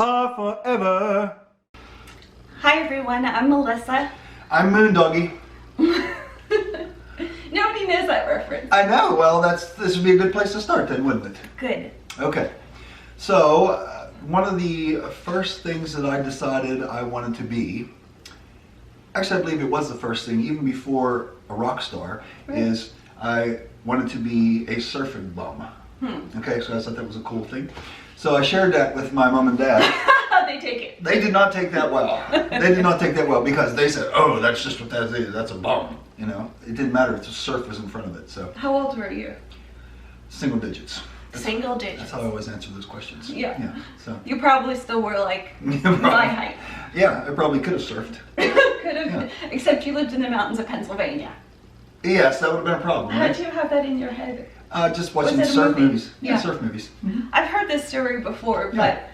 are forever. Hi everyone, I'm Melissa. I'm Moondoggy. Nobody knows that reference. I know. Well, this would be a good place to start then, wouldn't it? Good. Okay. So, one of the first things that I decided I wanted to be, actually I believe it was the first thing, even before a rock star, right, is I wanted to be a surfing bum. Okay, so I thought that was a cool thing. So I shared that with my mom and dad. How'd they take it? They did not take that well. They did not take that well because they said, oh, that's just what that is. That's a bum. You know, it didn't matter if the surf was in front of it. So How old were you? single digits. Single digits. That's how I always answer those questions. Yeah. So You probably still were like my height. yeah, I probably could have surfed. Could have, except you lived in the mountains of Pennsylvania. Yes, that would have been a problem. How'd Right? you have that in your head? Just watching Was it a surf movie? movies. Yeah, Yeah. surf movies. I've heard this story before, but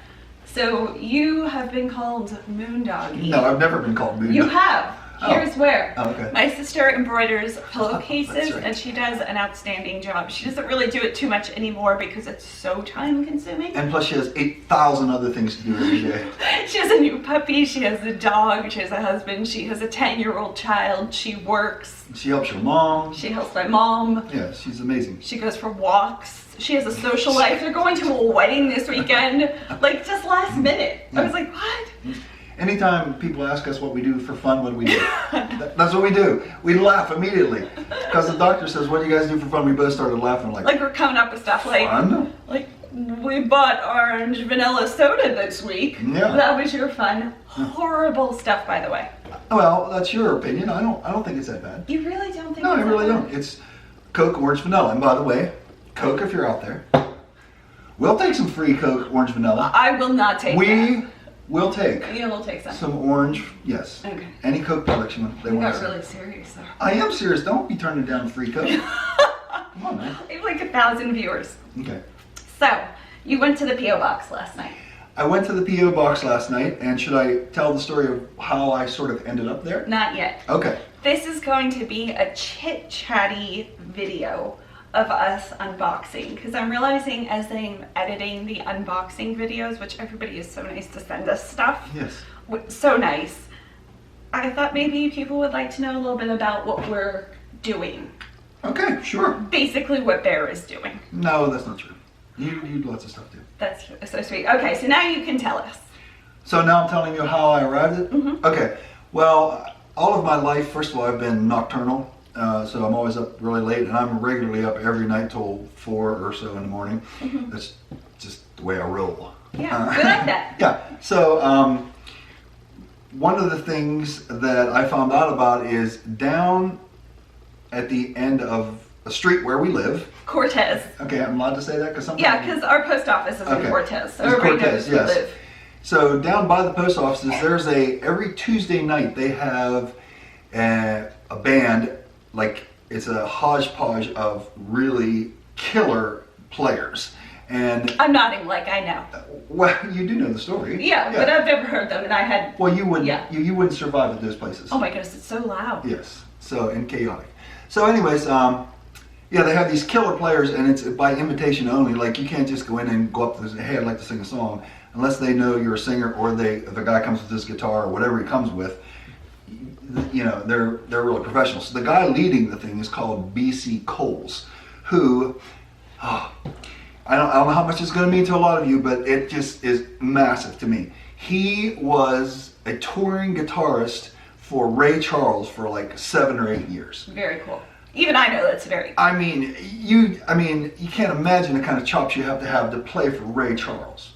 so you have been called Moondoggy. No, I've never been called Moon. You have. Oh. Here's where. Oh, okay. My sister embroiders pillowcases, That's right. and she does an outstanding job. She doesn't really do it too much anymore because it's so time consuming. And plus she has 8,000 other things to do every day. She has a new puppy, she has a dog, she has a husband, she has a 10-year-old child, she works, She helps your mom. she helps my mom, Yeah, she's amazing. she goes for walks, she has a social life. They're going to a wedding this weekend, like just last minute. I was like, what? Anytime people ask us what we do for fun, what do we do? That's what we do. We laugh immediately. Because the doctor says, what do you guys do for fun? We both started laughing Like we're coming up with stuff like, fun? like we bought orange vanilla soda this week. Yeah. That was your fun. Horrible stuff, by the way. Well, that's your opinion. I don't think it's that bad. You really don't think No, I it's really that don't. It's Coke, orange, vanilla. And by the way, Coke, if you're out there, we'll take some free Coke, orange, vanilla. I will not take that. We will take You will take some. orange, yes. Okay. Any Coke products they You want got to sell. really serious though. I am serious. Don't be turning down free Coke. Come on, man. We have like 1,000 viewers. Okay. So, you went to the P.O. box last night. I went to the P.O. box last night, and should I tell the story of how I sort of ended up there? Not yet. Okay. This is going to be a chit-chatty video of us unboxing, because I'm realizing as I'm editing the unboxing videos, which everybody is so nice to send us stuff. Yes. So nice. I thought maybe people would like to know a little bit about what we're doing. Okay, sure. Basically what Bear is doing. No, that's not true. You do lots of stuff too. That's so sweet. Okay, so now you can tell us. So now I'm telling you how I arrived at? Mm-hmm. Okay. Well, all of my life, first of all, I've been nocturnal. So I'm always up really late, and I'm regularly up every night till 4 or so in the morning. Mm-hmm. That's just the way I roll. Yeah, we like that. Yeah. So one of the things that I found out about is down at the end of a street where we live. Cortez. Okay, I'm allowed to say that because sometimes. Yeah, because our post office is in Okay. Cortez. So It's everybody Cortez, knows where we yes. live. So down by the post offices, there's every Tuesday night they have a band, like it's a hodgepodge of really killer players. And I'm nodding like I know. well, you do know the story. Yeah, but I've never heard them, and I had. Well, you wouldn't. Yeah. You wouldn't survive at those places. Oh my goodness, it's so loud. Yes. So and chaotic. So, anyways, yeah, they have these killer players, and it's by invitation only. Like you can't just go in and go up to hey, I'd like to sing a song, unless they know you're a singer, or if the guy comes with his guitar or whatever he comes with. You know, they're really professional. So the guy leading the thing is called BC Coles, who. I don't know how much it's going to mean to a lot of you, but it just is massive to me. He was a touring guitarist for Ray Charles for like 7 or 8 years. Very cool. Even I know that's very cool. I mean, you can't imagine the kind of chops you have to play for Ray Charles.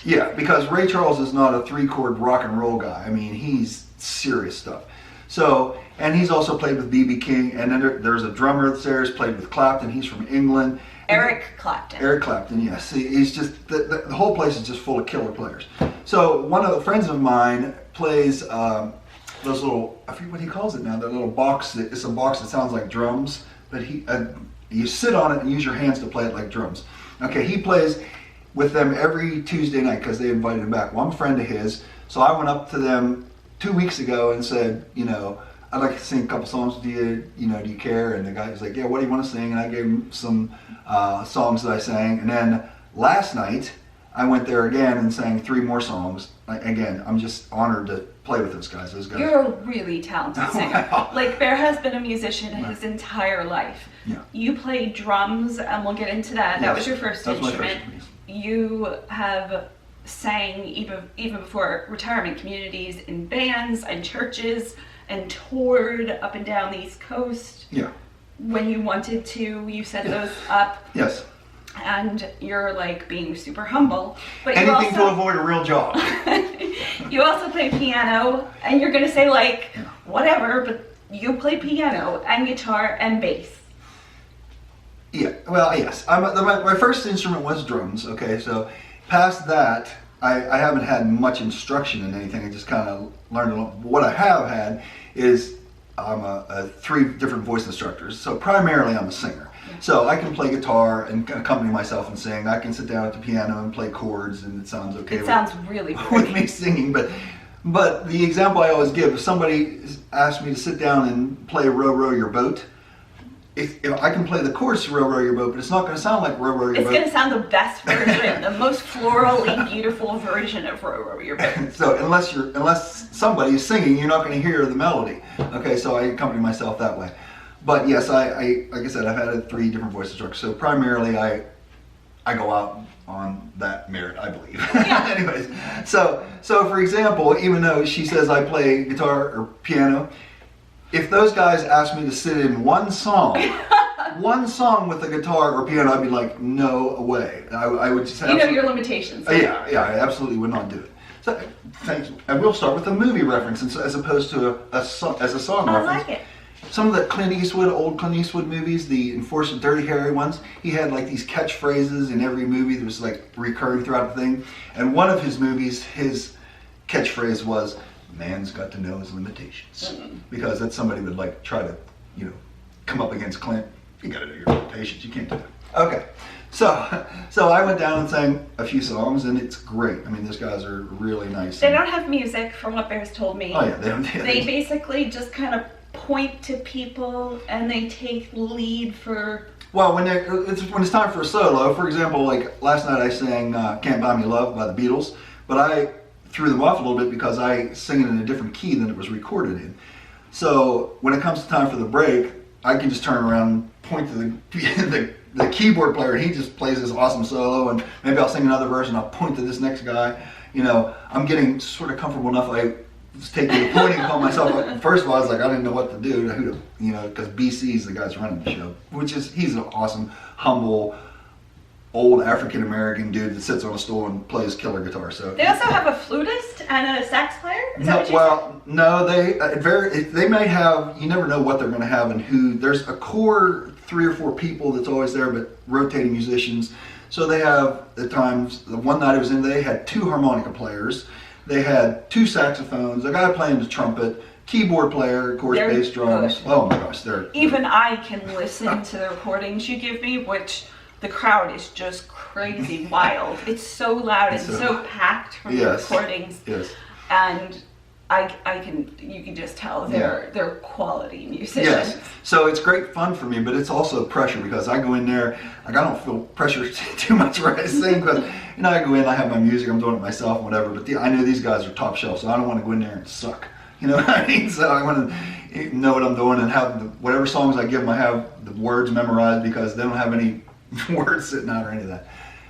that. Yeah, because Ray Charles is not a 3-chord rock and roll guy. I mean, he's serious stuff. So, and he's also played with B.B. King, and then there's a drummer that's there who's played with Clapton. He's from England. Eric Clapton. Eric Clapton, yes. He's just, the whole place is just full of killer players. So one of the friends of mine plays those little, I forget what he calls it now, that little box, it's a box that sounds like drums, but you sit on it and use your hands to play it like drums. Okay, he plays with them every Tuesday night because they invited him back. Well, I'm a friend of his, so I went up to them 2 weeks ago and said, I'd like to sing a couple songs with you, do you care? And the guy was like, yeah, what do you want to sing? And I gave him some songs that I sang. And then last night, I went there again and sang 3 more songs. Again, I'm just honored to play with those guys. You're a really talented singer. Like, Bear has been a musician his entire life. Yeah. You play drums, and we'll get into that. Yes. That was your first That's instrument. my first, yes. You have sang even before retirement communities in bands and churches and toured up and down the East Coast. Yeah. When you wanted to, you set those up. Yes. And you're like being super humble. But anything to avoid a real job. You also play piano, and you're going to say whatever, but you play piano and guitar and bass. Yeah, well, yes. My first instrument was drums, okay, so past that, I haven't had much instruction in anything. I just kind of learned a lot. What I have had is I'm a 3 different voice instructors, so primarily I'm a singer. Yeah. So I can play guitar and accompany myself and sing. I can sit down at the piano and play chords, and it sounds okay. It sounds really pretty. With me singing, but the example I always give, if somebody asks me to sit down and play Row Row Your Boat, if I can play the chorus to Row Row Your Boat, but it's not going to sound like Row Row Your Boat. It's going to sound the best version, the most florally beautiful version of Row Row Your Boat. So unless somebody is singing, you're not going to hear the melody. Okay, so I accompany myself that way. But yes, I like I said, I've had 3 different voice instructors. So primarily, I go out on that merit, I believe. Yeah. Anyways, so for example, even though she says I play guitar or piano, if those guys asked me to sit in one song with a guitar or piano, I'd be like, no way. I would just know your limitations. Yeah, I absolutely would not do it. So thanks. And we'll start with a movie reference as opposed to a song reference. I like it. Some of the old Clint Eastwood movies, the Enforcer Dirty Harry ones, he had like these catchphrases in every movie that was like recurring throughout the thing. And one of his movies, his catchphrase was, man's got to know his limitations. Mm-hmm. Because that's somebody would like try to, come up against Clint. You got to know your limitations. You can't do that. Okay. So I went down and sang a few songs, and it's great. I mean, those guys are really nice. They don't have music, from what Bear's told me. Oh yeah, they don't. They basically just kind of point to people, and they take lead for. Well, when it's time for a solo, for example, like last night I sang "Can't Buy Me Love" by the Beatles, but I threw them off a little bit because I sing it in a different key than it was recorded in. So when it comes to time for the break, I can just turn around and point to the keyboard player, and he just plays this awesome solo, and maybe I'll sing another verse and I'll point to this next guy. I'm getting sort of comfortable enough. I was taking the pointing upon myself. First of all, I was like, I didn't know what to do, because BC's the guy's running the show, he's an awesome, humble, old African-American dude that sits on a stool and plays killer guitar. So they also have a flutist and a sax player? No, they may have, you never know what they're going to have and who. There's a core 3 or 4 people that's always there, but rotating musicians. So they have, at times, the one night I was in, they had 2 harmonica players, they had 2 saxophones, a guy playing the trumpet, keyboard player, of course, bass drums. Good. Oh my gosh, even I can listen to the recordings you give me, which the crowd is just crazy wild. It's so loud and so packed from the recordings. Yes. And you can just tell they're quality musicians. Yes. So it's great fun for me, but it's also pressure because I go in there, I don't feel pressure too much where I sing because, I go in, I have my music, I'm doing it myself, whatever, but I know these guys are top shelf, so I don't want to go in there and suck. You know what I mean? So I want to know what I'm doing and have whatever songs I give them, I have the words memorized because they don't have any words sitting out or any of that.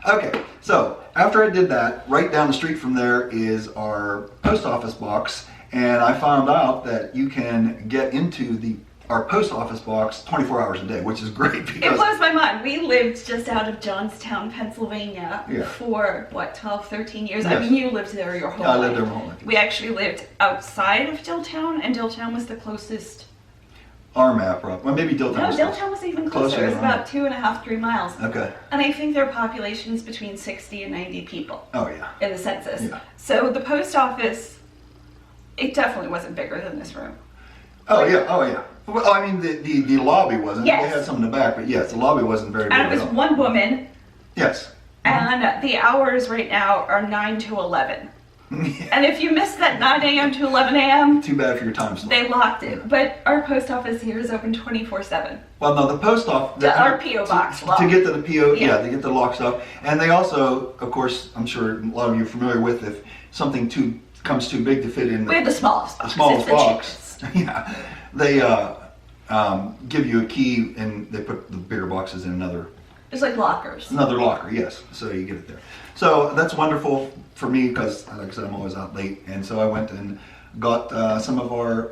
Okay, so after I did that, right down the street from there is our post office box, and I found out that you can get into the our post office box 24 hours a day, which is great It because blows my mind. We lived just out of Johnstown, Pennsylvania Yeah. for, what, 12, 13 years? I Yes. mean, you lived there your whole I life. lived there my whole life. We actually lived outside of Dilltown, and Dilltown was the closest. RMAP, right? Well, maybe Dilltown. No, was Dilltown was even closer closer. It was than about 2.5, 3 miles. Okay. And I think their population is between 60 and 90 people Oh yeah. in the census. Yeah. So the post office, it definitely wasn't bigger than this room. Oh yeah. Oh yeah. Well, I mean the lobby wasn't. Yes. They had some in the back, but yes, the lobby wasn't very big And it was at all. one woman, Yes. and the hours right now are 9 to 11. And if you missed that 9 a.m. to 11 a.m., Too bad for your time slot. they locked it. But our post office here is open 24/7. Well, no, the post office. Our P.O. box to lock. get to the PO, Yeah. to get the lock stuff, and they also, of course, I'm sure a lot of you are familiar with if something comes too big to fit in. We have the smallest box. The smallest It's the box. cheapest. Yeah, they give you a key and they put the bigger boxes in another It's like lockers. locker. Yes, so you get it there. So that's wonderful for me because, like I said, I'm always out late, and so I went and got some of our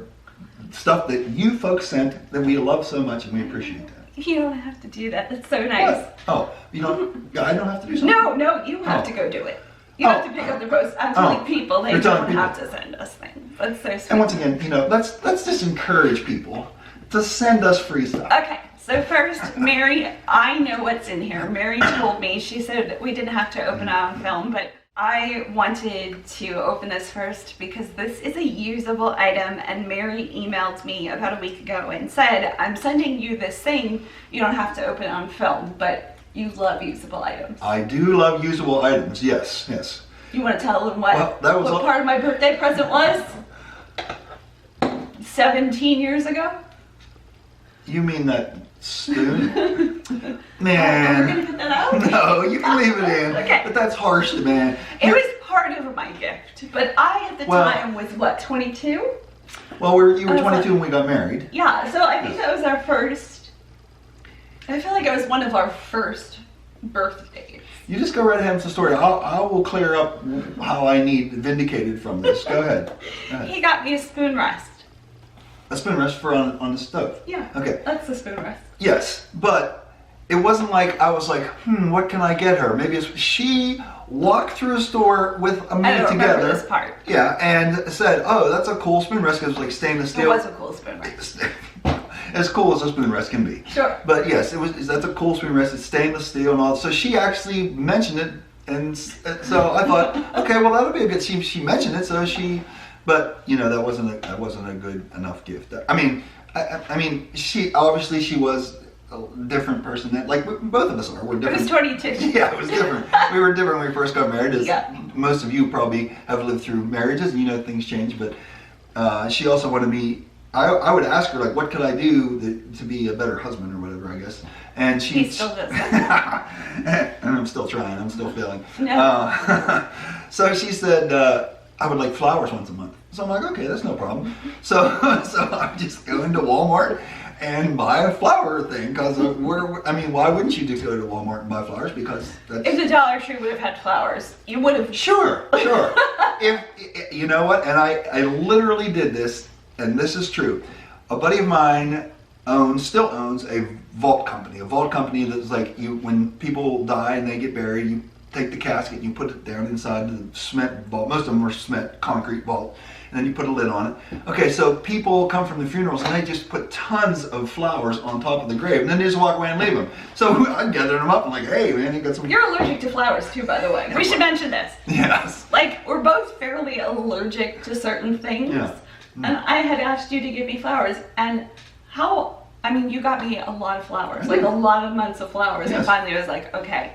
stuff that you folks sent that we love so much, and we appreciate that. You don't have to do that. That's so nice. What? Oh, you don't? Yeah, I don't have to do something. No, you have Oh. to go do it. You Oh. have to pick up the post. I'm telling Oh. people they You're telling don't people. have to send us things. That's so sweet. And once again, let's just encourage people to send us free stuff. Okay, so first, Mary, I know what's in here. Mary told me, she said we didn't have to open it on film, but I wanted to open this first because this is a usable item, and Mary emailed me about a week ago and said, I'm sending you this thing, you don't have to open it on film, but you love usable items. I do love usable items, yes. You want to tell them what, Well, that was what all- part of my birthday present was? 17 years ago? You mean that spoon? Are we Man. going to put that out? No, you can leave it in. Okay. But that's harsh, man. It was part of my gift, but I at the Well- time was what, 22? Well, you were I was 22 when we got married. Yeah, so I think that was our first. I feel like it was one of our first birthdays. You just go right ahead with the story. I will clear up how I need vindicated from this. Go ahead. Go ahead. He got me a spoon rest. A spoon rest for on the stove. Yeah. Okay. That's the spoon rest. Yes, but it wasn't like I was like, what can I get her? Maybe she walked through a store with I me don't remember together. this part. Yeah, and said, "Oh, that's a cool spoon rest because it's like stainless It steel." was a cool spoon rest. As cool as a spoon rest can be. Sure. But yes, that's a cool spoon rest. It's stainless steel and all. So she actually mentioned it, and so I thought, okay, well that'll be a good. She mentioned it, so she. But that wasn't a good enough gift. I mean, she was a different person that both of us are. We're It different. was 22. Yeah, it was different. We were different when we first got married. As Yeah. most of you probably have lived through marriages, and things change. But she also wanted me. I would ask her what could I do to be a better husband or whatever, I guess. And she He still does and I'm still trying. I'm still failing. No. So she said I would like flowers once a month. So I'm like, okay, that's no problem. So I just go into Walmart and buy a flower thing because why wouldn't you just go to Walmart and buy flowers? Because that's If the Dollar Tree would have had flowers, you would have. Sure. If you know what, and I literally did this, and this is true. A buddy of mine still owns a vault company. A vault company that's when people die and they get buried, you take the casket and you put it down inside the cement vault. Most of them are cement concrete vault, and then you put a lid on it. Okay, so people come from the funerals and they just put tons of flowers on top of the grave, and then they just walk away and leave them. So I gathered them up and hey man, you got some. You're allergic to flowers too, by the way. We should mention this. Yes. We're both fairly allergic to certain things. Yeah. And I had asked you to give me flowers, and you got me a lot of flowers, a lot of months of flowers, Yes. and finally I was like, okay,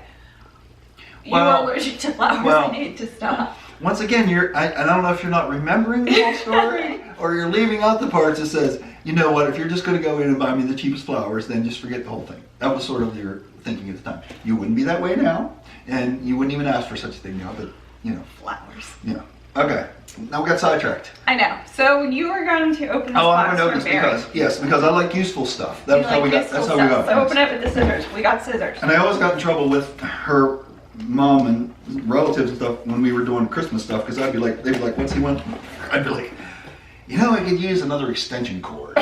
you're Well- allergic to flowers, well- I need to stop. Once again, I don't know if you're not remembering the whole story or you're leaving out the parts that says, you know what, if you're just going to go in and buy me the cheapest flowers, then just forget the whole thing. That was sort of your thinking at the time. You wouldn't be that way now, and you wouldn't even ask for such a thing now, but, Flowers. yeah. Okay, now we got sidetracked. I know. So you were going to open this Oh, I'm box going to open for this Mary. because I like useful stuff. You That's how like we got. useful That's how we stuff. got. So open it with the scissors. We got scissors. And I always got in trouble with her mom and relatives and stuff when we were doing Christmas stuff because they'd be like, what's he want? I'd be like, I could use another extension cord.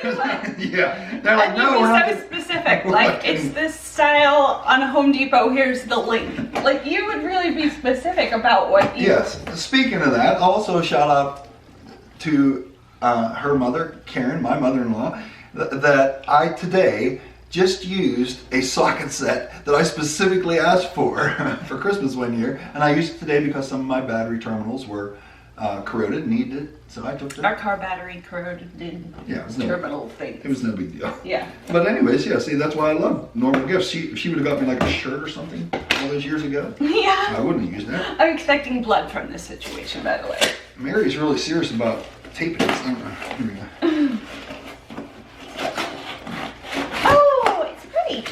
anyway. Yeah. They're like, And no, you'd we're not be so gonna-" specific. We're Like, not it's getting- this style on Home Depot, here's the link. Like, you would really be specific about what you... Yes. Speaking of that, also shout out to her mother, Karen, my mother-in-law, that I today just used a socket set that I specifically asked for Christmas one year, and I used it today because some of my battery terminals were corroded and needed it, so I took Our it. car battery corroded Yeah, it was terminal thing. It was no big deal. Yeah. But anyways, yeah, see, that's why I love normal gifts. She would have got me like a shirt or something all those years ago. I Yeah. wouldn't have used that. I'm expecting blood from this situation, by the way. Mary's really serious about taping this. Here we go. Oh, it's pretty.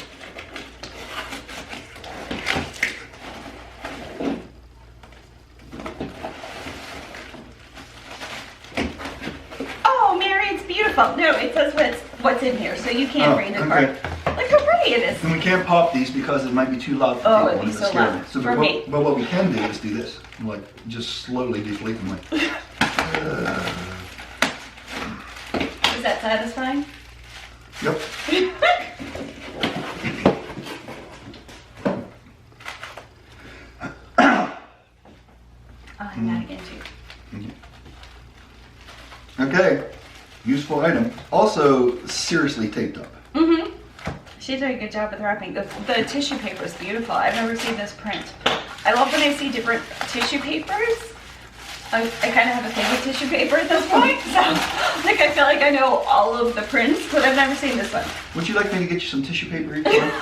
Oh, Mary, it's beautiful. No, it says what's in here, so you can't Oh, read the okay. part. Look how pretty it is. And we can't pop these because it might be too loud for Oh, people. it'd be and so scare loud them. So, for but, me. But what we can do is do this. Like, just slowly deflate them. Like, Is that satisfying? yep. I'll hang that again, too. Okay. Useful item. Also, seriously taped up. Mm-hmm. She did a good job with wrapping. The tissue paper is beautiful. I've never seen this print. I love when I see different tissue papers. I kind of have a thing with tissue paper at this point, so like I feel like I know all of the prints, but I've never seen this one. Would you like me to get you some tissue paper each month?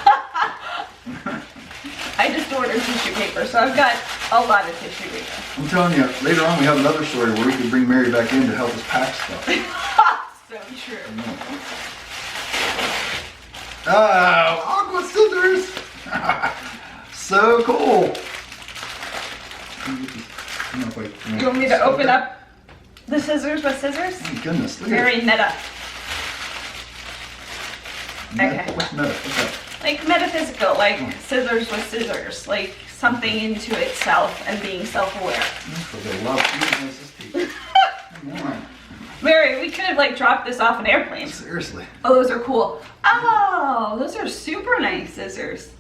I just ordered tissue paper, so I've got a lot of tissue paper. I'm telling you, later on we have another story where we could bring Mary back in to help us pack stuff. So true. Oh, Aqua scissors! So cool! You want me to open up the scissors with scissors? Oh my goodness, look Very at meta. it. Okay. What's meta? What's that? Like metaphysical, like scissors with scissors, like something into itself and being self-aware. For the love of Jesus, come on. Mary, we could have like dropped this off an airplane. Seriously. Oh, those are cool. Oh, those are super nice scissors.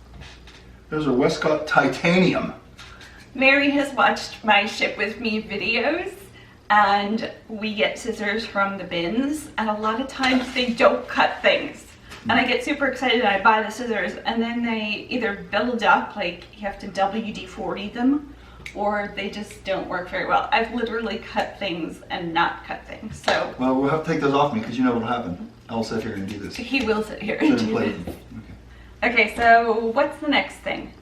Those are Westcott titanium. Mary has watched my Ship With Me videos, and we get scissors from the bins, and a lot of times they don't cut things. And I get super excited and I buy the scissors, and then they either build up, like you have to WD-40 them, or they just don't work very well. I've literally cut things and not cut things, so Well, we'll have to take those off me because you know what'll happen. I'll sit here and do this. he will sit here Sit and and do play this. with them. Okay, so what's the next thing?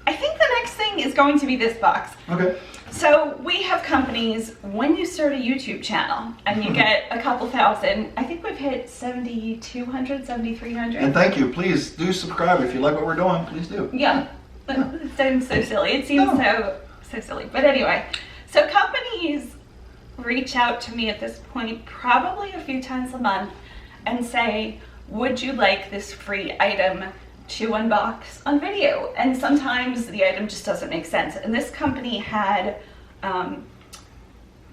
I think the next thing is going to be this box. Okay. So we have companies, when you start a YouTube channel and you get a couple thousand, I think we've hit 7,200, 7,300. And thank you. Please do subscribe if you like what we're doing. Please do. Yeah, it sounds so silly. It seems so silly. But anyway, so companies reach out to me at this point probably a few times a month and say, would you like this free item to unbox on video? And sometimes the item just doesn't make sense. And this company had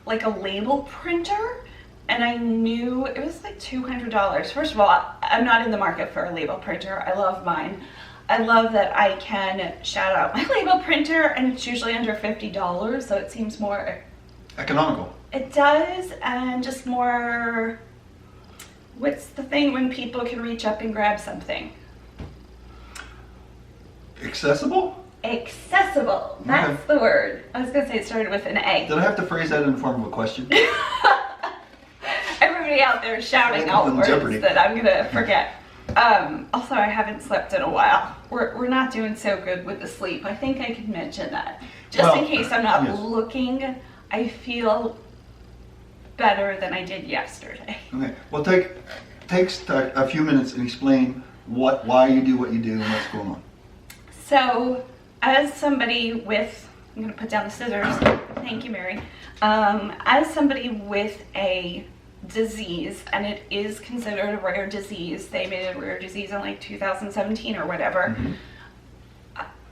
like a label printer, and I knew it was like $200. First of all, I'm not in the market for a label printer. I love mine. I love that I can shout out my label printer, and it's usually under $50, so it seems more, Economical. it does, and just more, what's the thing when people can reach up and grab something? Accessible? Accessible, that's the word. I was gonna say it started with an A. Did I have to phrase that in the form of a question? Everybody out there is shouting Like out in words Jeopardy. that I'm gonna forget. Also, I haven't slept in a while. We're not doing so good with the sleep. I think I can mention that. Just in Well, case I'm not yes. looking, I feel better than I did yesterday. Okay. Well, take a few minutes and explain why you do what you do and what's going on. So, as somebody with, I'm gonna put down the scissors. Thank you, Mary. As somebody with a disease, and it is considered a rare disease. They made it a rare disease in like 2017 or whatever. Mm-hmm.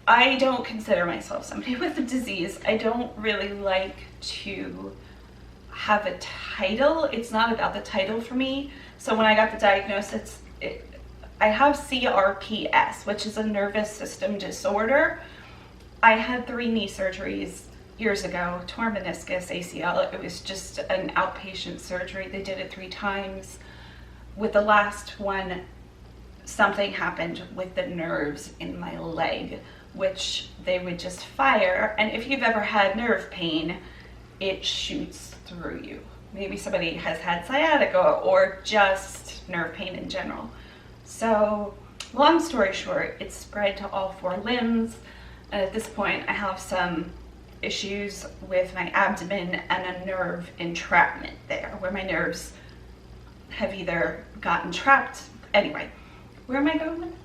I don't consider myself somebody with a disease. I don't really like to have a title. It's not about the title for me. So when I got the diagnosis, I have CRPS, which is a nervous system disorder. I had 3 knee surgeries years ago, torn meniscus, ACL. It was just an outpatient surgery. They did it 3 times. With the last one, something happened with the nerves in my leg, which they would just fire. And if you've ever had nerve pain, it shoots through you. Maybe somebody has had sciatica or just nerve pain in general. So long story short, it spread to all 4 limbs. And at this point, I have some issues with my abdomen and a nerve entrapment there, where my nerves have either gotten trapped. Anyway, where am I going with this?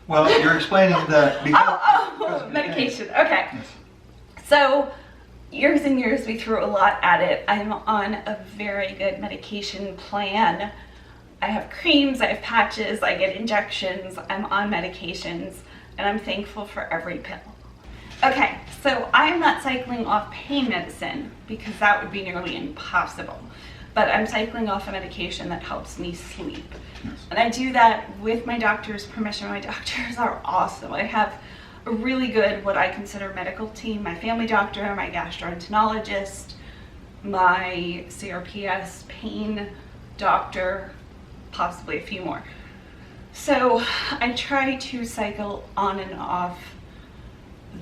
Well, you're explaining that because of medication. Okay. Yes. So years and years, we threw a lot at it. I'm on a very good medication plan. I have creams, I have patches, I get injections, I'm on medications, and I'm thankful for every pill. Okay, so I'm not cycling off pain medicine because that would be nearly impossible. But I'm cycling off a medication that helps me sleep. Yes. And I do that with my doctor's permission. My doctors are awesome. I have a really good, what I consider medical team, my family doctor, my gastroenterologist, my CRPS pain doctor, possibly a few more. So I try to cycle on and off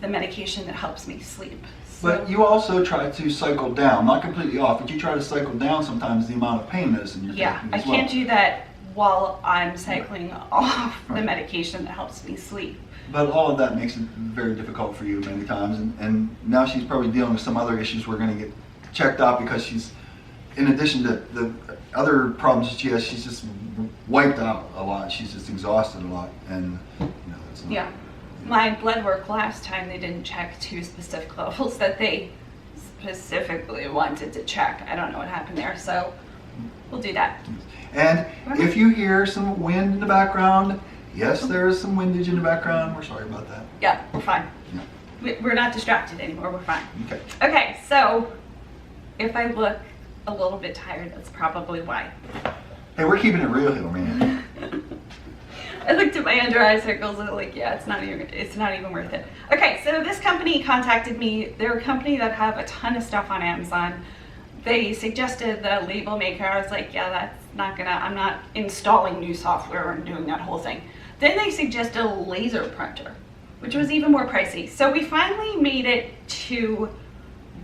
the medication that helps me sleep. But you also try to cycle down, not completely off, but you try to cycle down sometimes the amount of pain medicine you're taking I as well. can't do that while I'm cycling off the medication that helps me sleep. But all of that makes it very difficult for you many times, and now she's probably dealing with some other issues we're going to get checked out, because she's, in addition to the other problems that she has, she's just wiped out a lot. She's just exhausted a lot, and it's not. Yeah. My blood work last time, they didn't check 2 specific levels that they specifically wanted to check. I don't know what happened there, so we'll do that. And if you hear some wind in the background, yes, there is some windage in the background. We're sorry about that. Yeah, we're fine. Yeah. We're not distracted anymore, we're fine. Okay. Okay, so if I look a little bit tired, that's probably why. Hey, we're keeping it real here, man. I looked at my under eye circles and like, yeah, it's not even worth it. Okay, so this company contacted me. They're a company that have a ton of stuff on Amazon. They suggested the label maker. I was like, yeah, that's not gonna, I'm not installing new software and doing that whole thing. Then they suggested a laser printer, which was even more pricey. So we finally made it to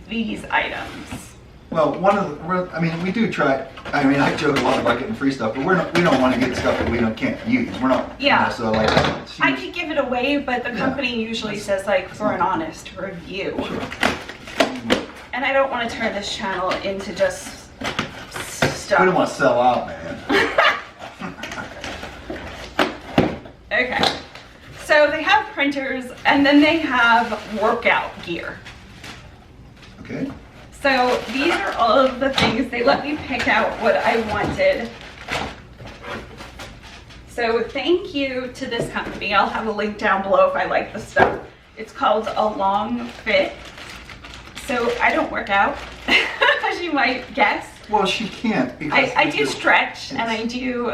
these items. Well, we do try. I joke a lot about getting free stuff, but we don't want to get stuff that we can't use. We're not. Yeah. So like. I could give it away, but the company usually says like for an honest review. Sure. And I don't want to turn this channel into just stuff. We don't want to sell out, man. Okay. So they have printers, and then they have workout gear. Okay. So these are all of the things. They let me pick out what I wanted. So thank you to this company. I'll have a link down below if I like the stuff. It's called A Long Fit. So I don't work out, as you might guess. Well, she can't because I do stretch, and I do,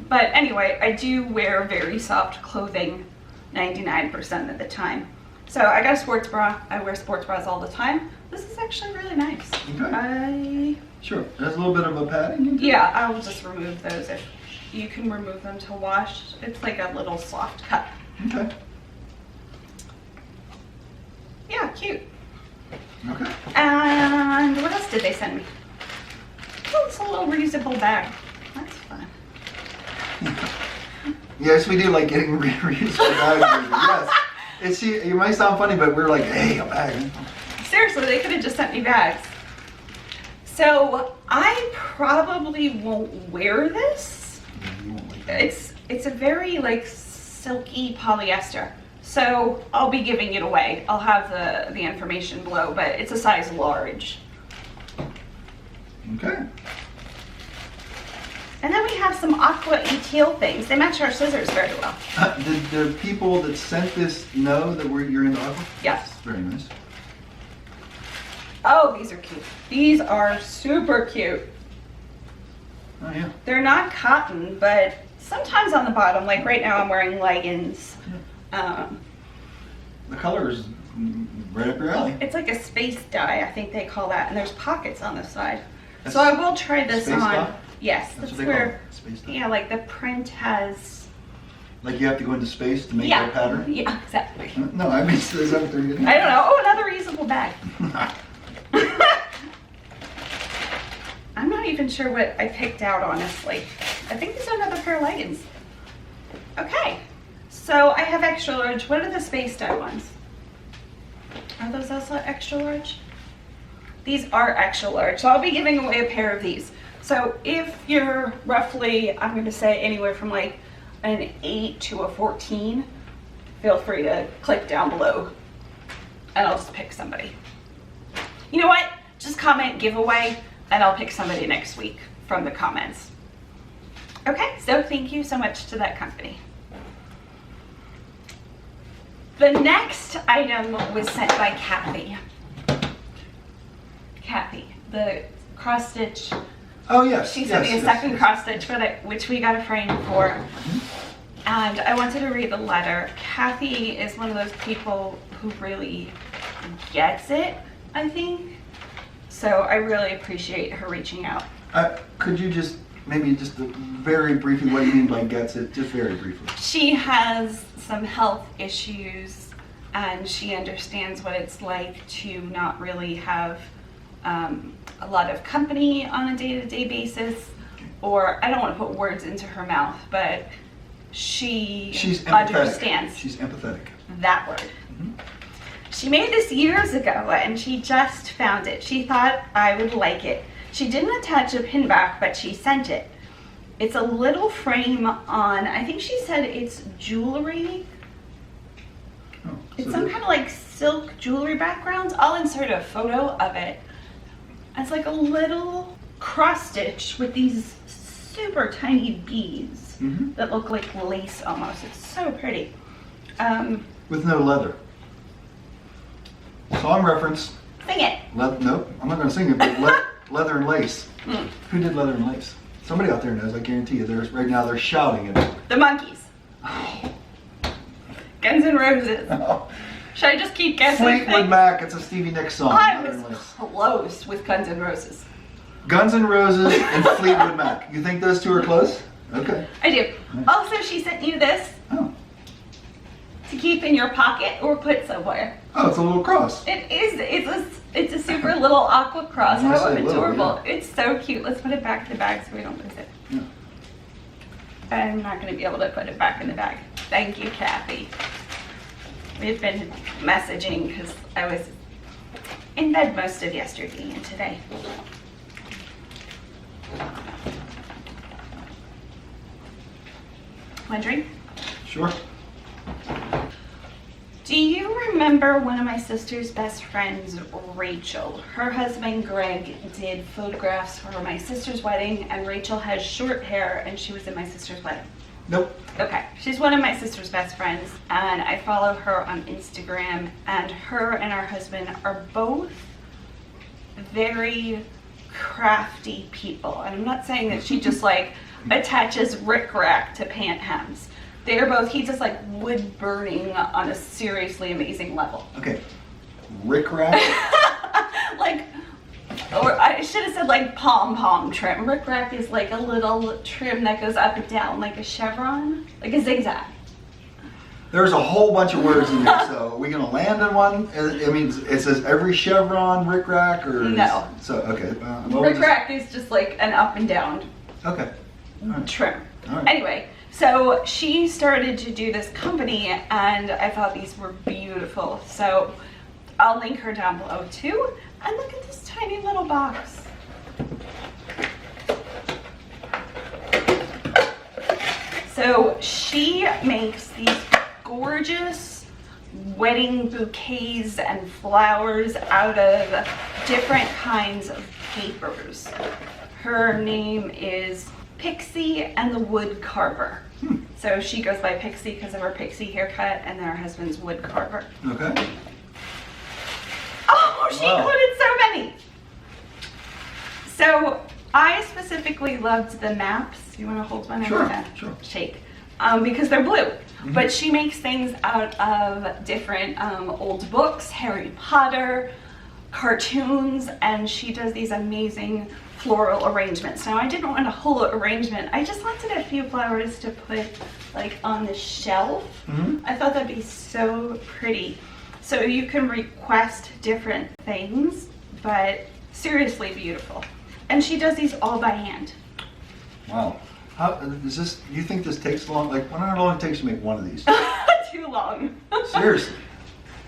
but anyway, I do wear very soft clothing 99% of the time. So I got a sports bra. I wear sports bras all the time. This is actually really nice. Okay. Sure. There's a little bit of a padding into it. Yeah, I'll just remove those. If you can remove them to wash. It's like a little soft cut. Okay. Yeah, cute. Okay. And what else did they send me? Oh, it's a little reusable bag. That's fun. Yes, we do like getting reusable bags. Yes. It might sound funny, but we're like, hey, a bag. Seriously, they could have just sent me bags. So I probably won't wear this. You won't like that. It's a very like silky polyester. So I'll be giving it away. I'll have the information below, but it's a size large. Okay. And then we have some aqua and teal things. They match our scissors very well. Did the people that sent this know that you're into aqua? Yes. Very nice. Oh, these are cute. These are super cute. Oh yeah. They're not cotton, but sometimes on the bottom, like right now I'm wearing leggings. The color is right up your alley. It's like a space dye, I think they call that, and there's pockets on the side. That's So I will try this space on. dye? Yes, That's that's what they call where, it. Space dye. yeah, like the print has, Like you have to go into space to make yeah, that pattern? yeah, exactly. No, I mean, is that what they're getting? I don't know. Oh, another reusable bag. I'm not even sure what I picked out, honestly. I think these are another pair of leggings. Okay, so I have extra large. What are the space dye ones? Are those also extra large? These are extra large, so I'll be giving away a pair of these. So if you're roughly, I'm going to say anywhere from like an 8 to a 14, feel free to click down below and I'll just pick somebody. You know what? Just comment giveaway and I'll pick somebody next week from the comments. Okay, so thank you so much to that company. The next item was sent by Kathy. Kathy, the cross stitch. Oh yes. She sent me a second cross stitch for that, which we got a frame for. And I wanted to read the letter. Kathy is one of those people who really gets it, I think. So I really appreciate her reaching out. Could you just maybe just very briefly, what do you mean by gets it? Just very briefly. She has some health issues and she understands what it's like to not really have a lot of company on a day-to-day basis, or I don't want to put words into her mouth, but she's understands. She's empathetic. That word. Mm-hmm. She made this years ago and she just found it. She thought I would like it. She didn't attach a pin back, but she sent it. It's a little frame on, I think she said it's jewelry. Oh, It's so some kind of like silk jewelry background. I'll insert a photo of it. It's like a little cross stitch with these super tiny beads that look like lace almost. It's so pretty. with no leather. Song reference. Sing it. Nope, I'm not going to sing it, but leather and lace. Who did leather and lace? Somebody out there knows, I guarantee you. Right now they're shouting it. The Monkees. Guns N' Roses. Should I just keep guessing? Fleetwood Mac, it's a Stevie Nicks song. I Leather and was Lace. close with Guns N' Roses. Guns N' Roses and Fleetwood Mac. You think those two are close? Okay. I do. Also, she sent you this Oh. to keep in your pocket or put somewhere. Oh, it's a little cross. It is. It's a super little aqua cross. I How say little, adorable! yeah. It's so cute. Let's put it back in the bag so we don't lose it. Yeah. I'm not going to be able to put it back in the bag. Thank you, Kathy. We've been messaging because I was in bed most of yesterday and today. Want a drink? Sure. Do you remember one of my sister's best friends, Rachel? Her husband, Greg, did photographs for my sister's wedding, and Rachel has short hair, and she was in my sister's wedding. Nope. Okay, she's one of my sister's best friends, and I follow her on Instagram, and her and her husband are both very crafty people. And I'm not saying that she just like attaches rickrack to pant hems. They're both, he does like wood burning on a seriously amazing level. Okay. Rick Rack. Like, or I should have said like pom-pom trim. Rickrack is like a little trim that goes up and down, like a chevron, like a zigzag. There's a whole bunch of words in there, so are we going to land on one? I mean, it says every chevron, Rick Rack, or? No. So, okay. Rickrack is just like an up and down Okay. All right. trim. All right. Anyway, so she started to do this company and I thought these were beautiful. So I'll link her down below too. And look at this tiny little box. So she makes these gorgeous wedding bouquets and flowers out of different kinds of papers. Her name is PixieandtheWoodcarver. So she goes by Pixie because of her pixie haircut, and then her husband's woodcarver. Okay. Oh, she Wow. included so many. So I specifically loved the maps. You want to hold one? Sure, I'm gonna sure. shake. Because they're blue. But she makes things out of different old books, Harry Potter, cartoons, and she does these amazing floral arrangements. Now I didn't want a whole arrangement. I just wanted a few flowers to put like on the shelf. I thought that'd be so pretty. So you can request different things, but seriously beautiful. And she does these all by hand. Wow. How is this? Do you think this takes long? Like, how long it takes to make one of these? Too long. Seriously.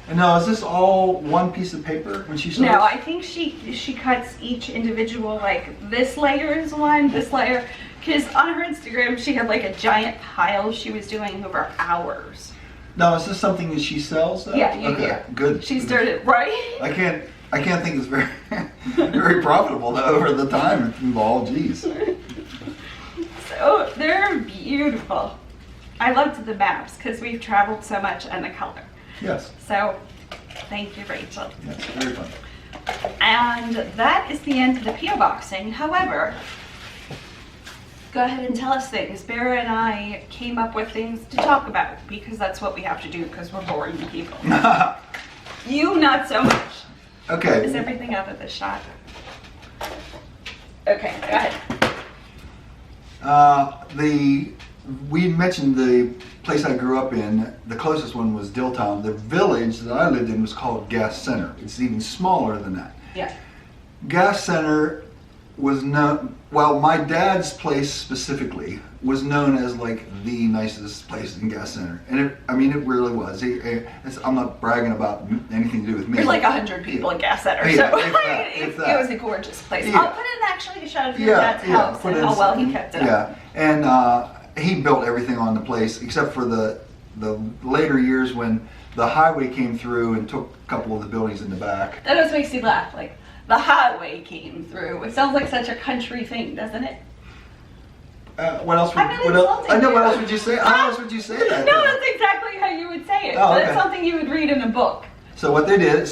And now, is this all one piece of paper when she starts? No, I think she cuts each individual, like this layer is one, this layer, because on her Instagram she had like a giant pile she was doing over hours. Now, is this something that she sells though? Yeah, okay, good. She started, right? I can't think it's very, very profitable though over the time involved. Geez. So they're beautiful. I loved the maps because we've traveled so much and the color. Yes. So thank you, Rachel. Yes, very fun. And that is the end of the P.O. boxing. However, go ahead and tell us things. Bear and I came up with things to talk about because that's what we have to do because we're boring people. You not so much. Okay. Is everything out of the shot? Okay, go ahead. We mentioned the place I grew up in. The closest one was Dilltown. The village that I lived in was called Gas Center. It's even smaller than that. Yeah. Gas Center was known, well, my dad's place specifically was known as like the nicest place in Gas Center. And it really was. I'm not bragging about anything to do with me. There's like 100 people at Gas Center, Yeah, so if that. it was a gorgeous place. Yeah. I'll put in actually a shot of your dad's house and how well he kept it up. And he built everything on the place except for the later years when the highway came through and took a couple of the buildings in the back. That always makes you laugh, like the highway came through. It sounds like such a country thing, doesn't it? What else? What else? I know. What else would you say? How else would you say that? No, that's exactly how you would say it. Oh, That's okay. something you would read in a book. So what they did,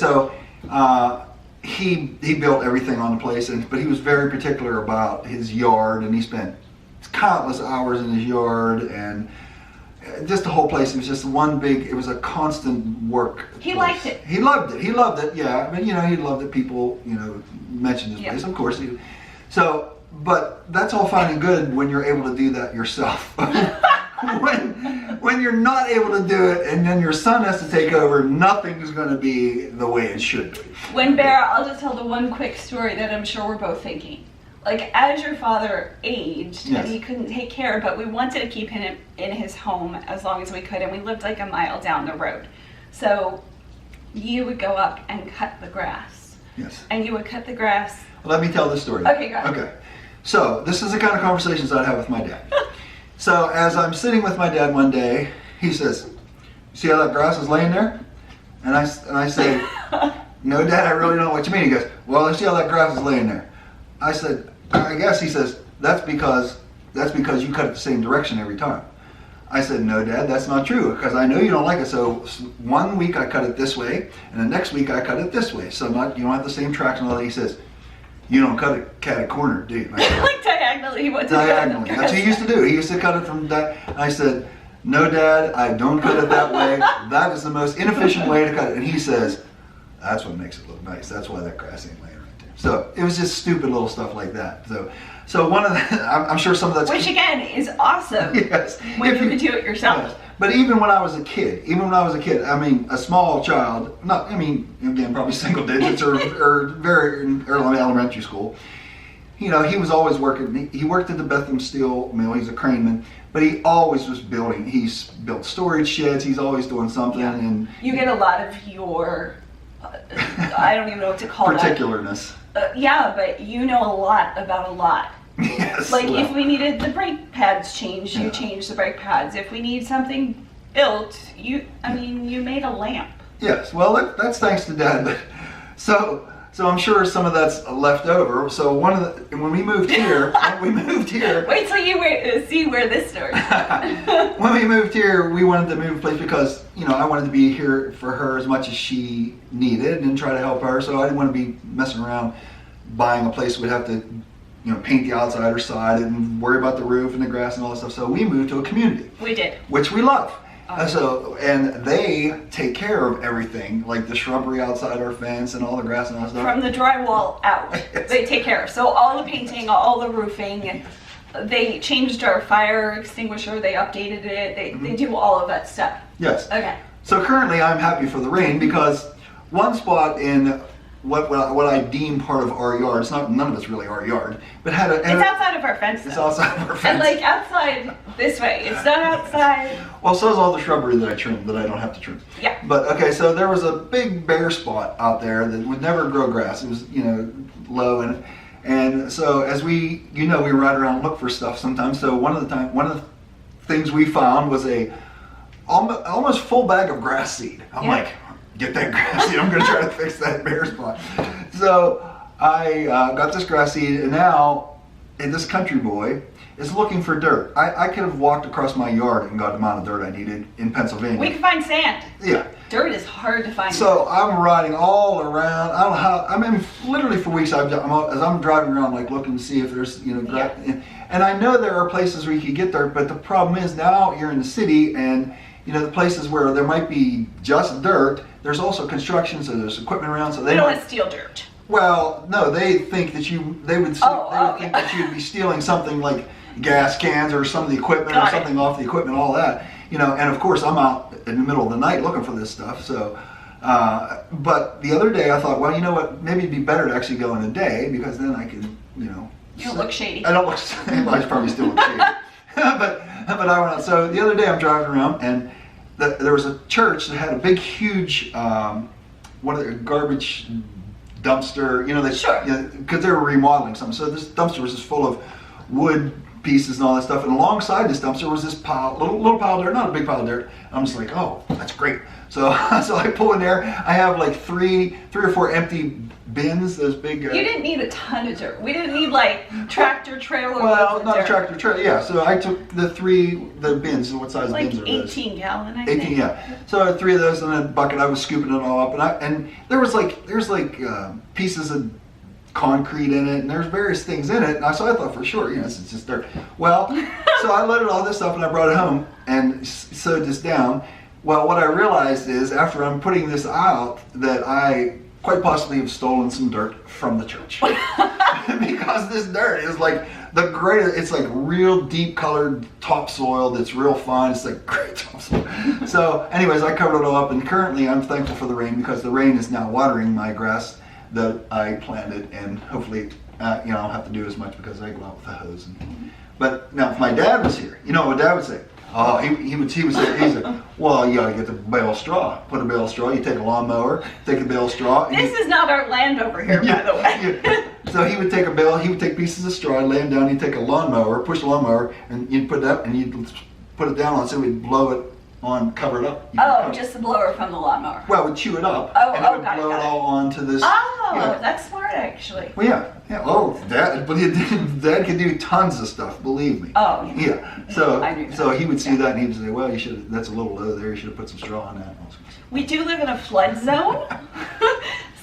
he built everything on the place, but he was very particular about his yard, and he spent countless hours in his yard, and just the whole place. It was just one big. It was a constant work. He place. liked it. He loved it. He loved it. Yeah, I mean, he loved that people, mentioned his place. Of course, but that's all fine and good when you're able to do that yourself. when you're not able to do it, and then your son has to take over, nothing's going to be the way it should be. When Bear, I'll just tell the one quick story that I'm sure we're both thinking. Like, as your father aged, Yes. and he couldn't take care, but we wanted to keep him in his home as long as we could, and we lived like a mile down the road. So you would go up and cut the grass. Yes. And you would cut the grass. Well, let me tell this story. Okay, go ahead. Okay. So this is the kind of conversations I'd have with my dad. So as I'm sitting with my dad one day, he says, "You see how that grass is laying there?" And I say, "No, Dad, I really don't know what you mean." He goes, "Well, I see how that grass is laying there." I said, "I guess." He says, that's because you cut it the same direction every time." I said, "No, Dad, that's not true, because I know you don't like it. So one week I cut it this way, and the next week I cut it this way. So you don't have the same tracks and all that." He says, "You don't cut it cat a corner, do you?" And I said, Like diagonally, what did diagonally. That's what he used to do. He used to cut it from that. I said, "No, Dad, I don't cut it that way. That is the most inefficient way to cut it." And he says, "That's what makes it look nice. That's why that grass ain't laying right there." So it was just stupid little stuff like that. So one of the, I'm sure some of that's... Which again is awesome. Yes. When you could do it yourself. Yes. But even when I was a kid, I mean, a small child, again, probably single digits or very early elementary school, he was always working. He worked at the Bethlehem Steel Mill. He's a craneman, but he always was building. He's built storage sheds. He's always doing something. Yeah. And you get a lot of your, I don't even know what to call particularness. Yeah, but you know a lot about a lot. Yes. Like if we needed the brake pads changed, you Yeah. changed the brake pads. If we need something built, you made a lamp. Yes. Well, that's thanks to Dad. But so I'm sure some of that's left over. So when we moved here, Wait till you see where this story. when we moved here, we wanted to move a place because I wanted to be here for her as much as she needed and try to help her. So I didn't want to be messing around buying a place we'd have to paint the outside or side and worry about the roof and the grass and all that stuff. So we moved to a community. We did. Which we love. And they take care of everything, like the shrubbery outside our fence and all the grass and all that stuff. From the drywall out, Yes. they take care. So all the painting, all the roofing, they changed our fire extinguisher, they updated it, they do all of that stuff. Yes. Okay. So currently I'm happy for the rain because one spot in what I deem part of our yard, none of it's really our yard, but had It's outside of our fence. It's though. outside of our fence. And like outside this way, it's not outside. Well, so is all the shrubbery that I trimmed that I don't have to trim. Yeah. But okay, so there was a big bare spot out there that would never grow grass. It was low and so as we ride around and look for stuff sometimes. So one of the things we found was a almost full bag of grass seed. I'm like, get that grass seed. I'm going to try to fix that bare spot. So I got this grass seed, and now this country boy is looking for dirt. I could have walked across my yard and got the amount of dirt I needed in Pennsylvania. We can find sand. Yeah. Dirt is hard to find. So I'm riding all around. I don't know how. I mean, literally for weeks as I'm driving around, like looking to see if there's and I know there are places where you could get dirt, but the problem is now you're in the city, and the places where there might be just dirt, there's also construction, so there's equipment around. So they don't want to steal dirt. Well, no, they think that they would think that you'd be stealing something like gas cans or some of the equipment or something off the equipment, all that. And of course I'm out in the middle of the night looking for this stuff. So, but the other day I thought, well, you know what? Maybe it'd be better to actually go in a day because then I could, You don't look shady. I don't look. Well, I probably still look shady. but I went out. So the other day I'm driving around and there was a church that had a big, huge, one of the garbage dumpster. Because they were remodeling something. So this dumpster was just full of wood pieces and all that stuff, and alongside this dumpster was this little pile of dirt, not a big pile of dirt. I'm just like, oh, that's great. So I pull in there. I have like three or four empty bins, those big. You didn't need a ton of dirt. We didn't need like tractor trailer. Well, not a tractor trailer. Yeah. So I took the bins. What size like bins are those? 18 gallon. I think. 18, yeah. So I had 3 of those in a bucket. I was scooping it all up, and there's pieces of concrete in it, and there's various things in it, and so I thought for sure, this is just dirt. Well, so I loaded all this up and I brought it home and sewed this down. Well, what I realized is after I'm putting this out that I quite possibly have stolen some dirt from the church because this dirt is like the greatest. It's like real deep colored topsoil that's real fine. It's like great topsoil. So anyways, I covered it all up, and currently I'm thankful for the rain because the rain is now watering my grass that I planted, and hopefully, I don't have to do as much because I go out with a hose. But now, if my dad was here, you know what Dad would say? Oh, he would say, he's like, well, you gotta get the bale of straw. Put a bale of straw. You take a lawnmower, take a bale of straw. This is not our land over here, by the way. So he would take a bale. He would take pieces of straw, lay them down. He'd take a lawnmower, push the lawnmower, and you'd put it up, and you'd put it down on. So we'd blow it on, cover it up. Just the blower from the lawnmower. Well, we'd chew it up, and it would blow it all onto this. Oh, that's smart, actually. Well, yeah. Oh, Dad could do tons of stuff. Believe me. Oh, yeah. So he would see that, and he would say, "Well, that's a little low there. You should have put some straw on that." We do live in a flood zone,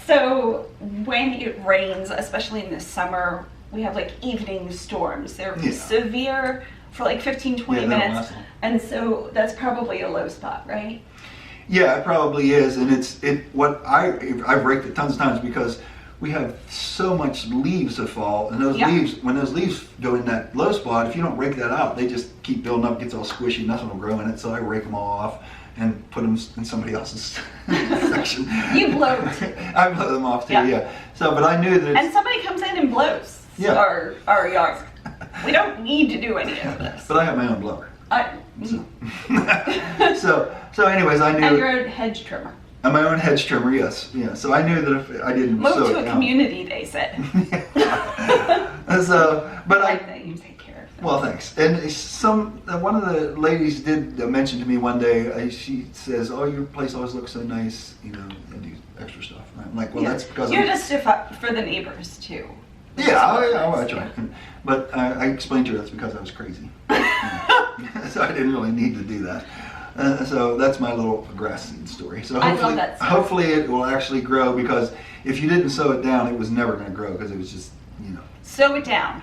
so when it rains, especially in the summer, we have like evening storms. They're severe for like 15-20 minutes, and so that's probably a low spot, right? Yeah, it probably is, and I've raked it tons of times because we have so much leaves to fall, and when those leaves go in that low spot, if you don't rake that out, they just keep building up, gets all squishy, nothing will grow in it. So I rake them all off and put them in somebody else's section. You blow. I blow them off too, yeah. So, but I knew that. And somebody comes in and blows our yard. We don't need to do any of this. But I have my own blower. So anyways, I knew. And your own hedge trimmer. And my own hedge trimmer, yes. Yeah. So I knew that if I didn't move to a community, they said. But I like that you take care of them. Well, thanks. And one of the ladies did mention to me one day. She says, "Oh, your place always looks so nice, and do extra stuff." And I'm like, "Well, that's because you're just for the neighbors too." Yeah, I try. But I explained to her that's because I was crazy. So I didn't really need to do that. So that's my little grass seed story. So hopefully, I love that story. Hopefully it will actually grow, because if you didn't sow it down, it was never going to grow because it was just you know. Sew it down.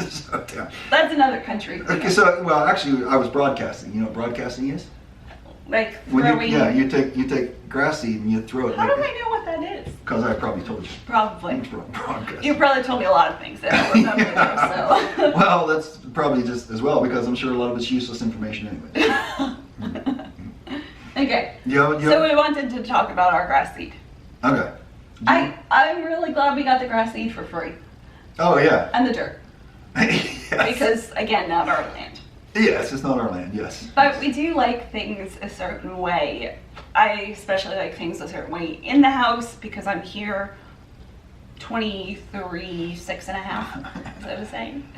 So, yeah. That's another country. Okay, so well, actually, I was broadcasting. You know what broadcasting is? Like When throwing. you take grass seed and you throw it. How do I know what that is? Because I probably told you. Probably. Broadcasting. You probably told me a lot of things that I don't remember. Yeah. So. Well, that's probably just as well because I'm sure a lot of it's useless information anyway. Okay. You So we wanted to talk about our grass seed. Okay. I'm really glad we got the grass seed for free. Oh yeah. And the dirt. Yes. Because again, not our land. Yes, it's not our land. Yes. But we do like things a certain way. I especially like things a certain way in the house because I'm here 23, 6 and a half. Is that what I'm saying?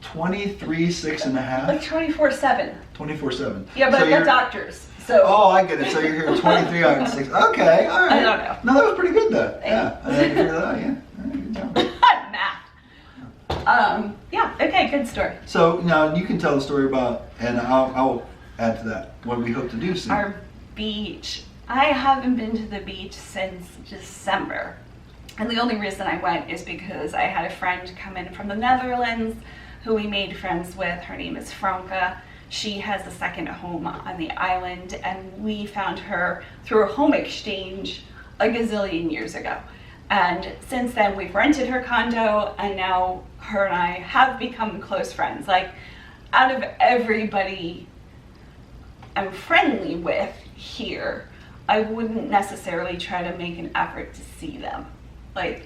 23, 6 and a half. Like 24/7. 24/7. Yeah, but So I've got you're- doctors. So Oh, I get it. So you're here 23 out of 6. Okay, all right. I don't know. No, that was pretty good though. Yeah, Thanks. I had to figure that out. Yeah, all right, good job. math. Yeah. Okay. Good story. So now you can tell the story about, and I'll add to that what we hope to do soon. Our beach. I haven't been to the beach since December. And the only reason I went is because I had a friend come in from the Netherlands who we made friends with. Her name is Franca. She has a second home on the island, and we found her through a home exchange a gazillion years ago. And since then, we've rented her condo, and now her and I have become close friends. Like, out of everybody I'm friendly with here, I wouldn't necessarily try to make an effort to see them.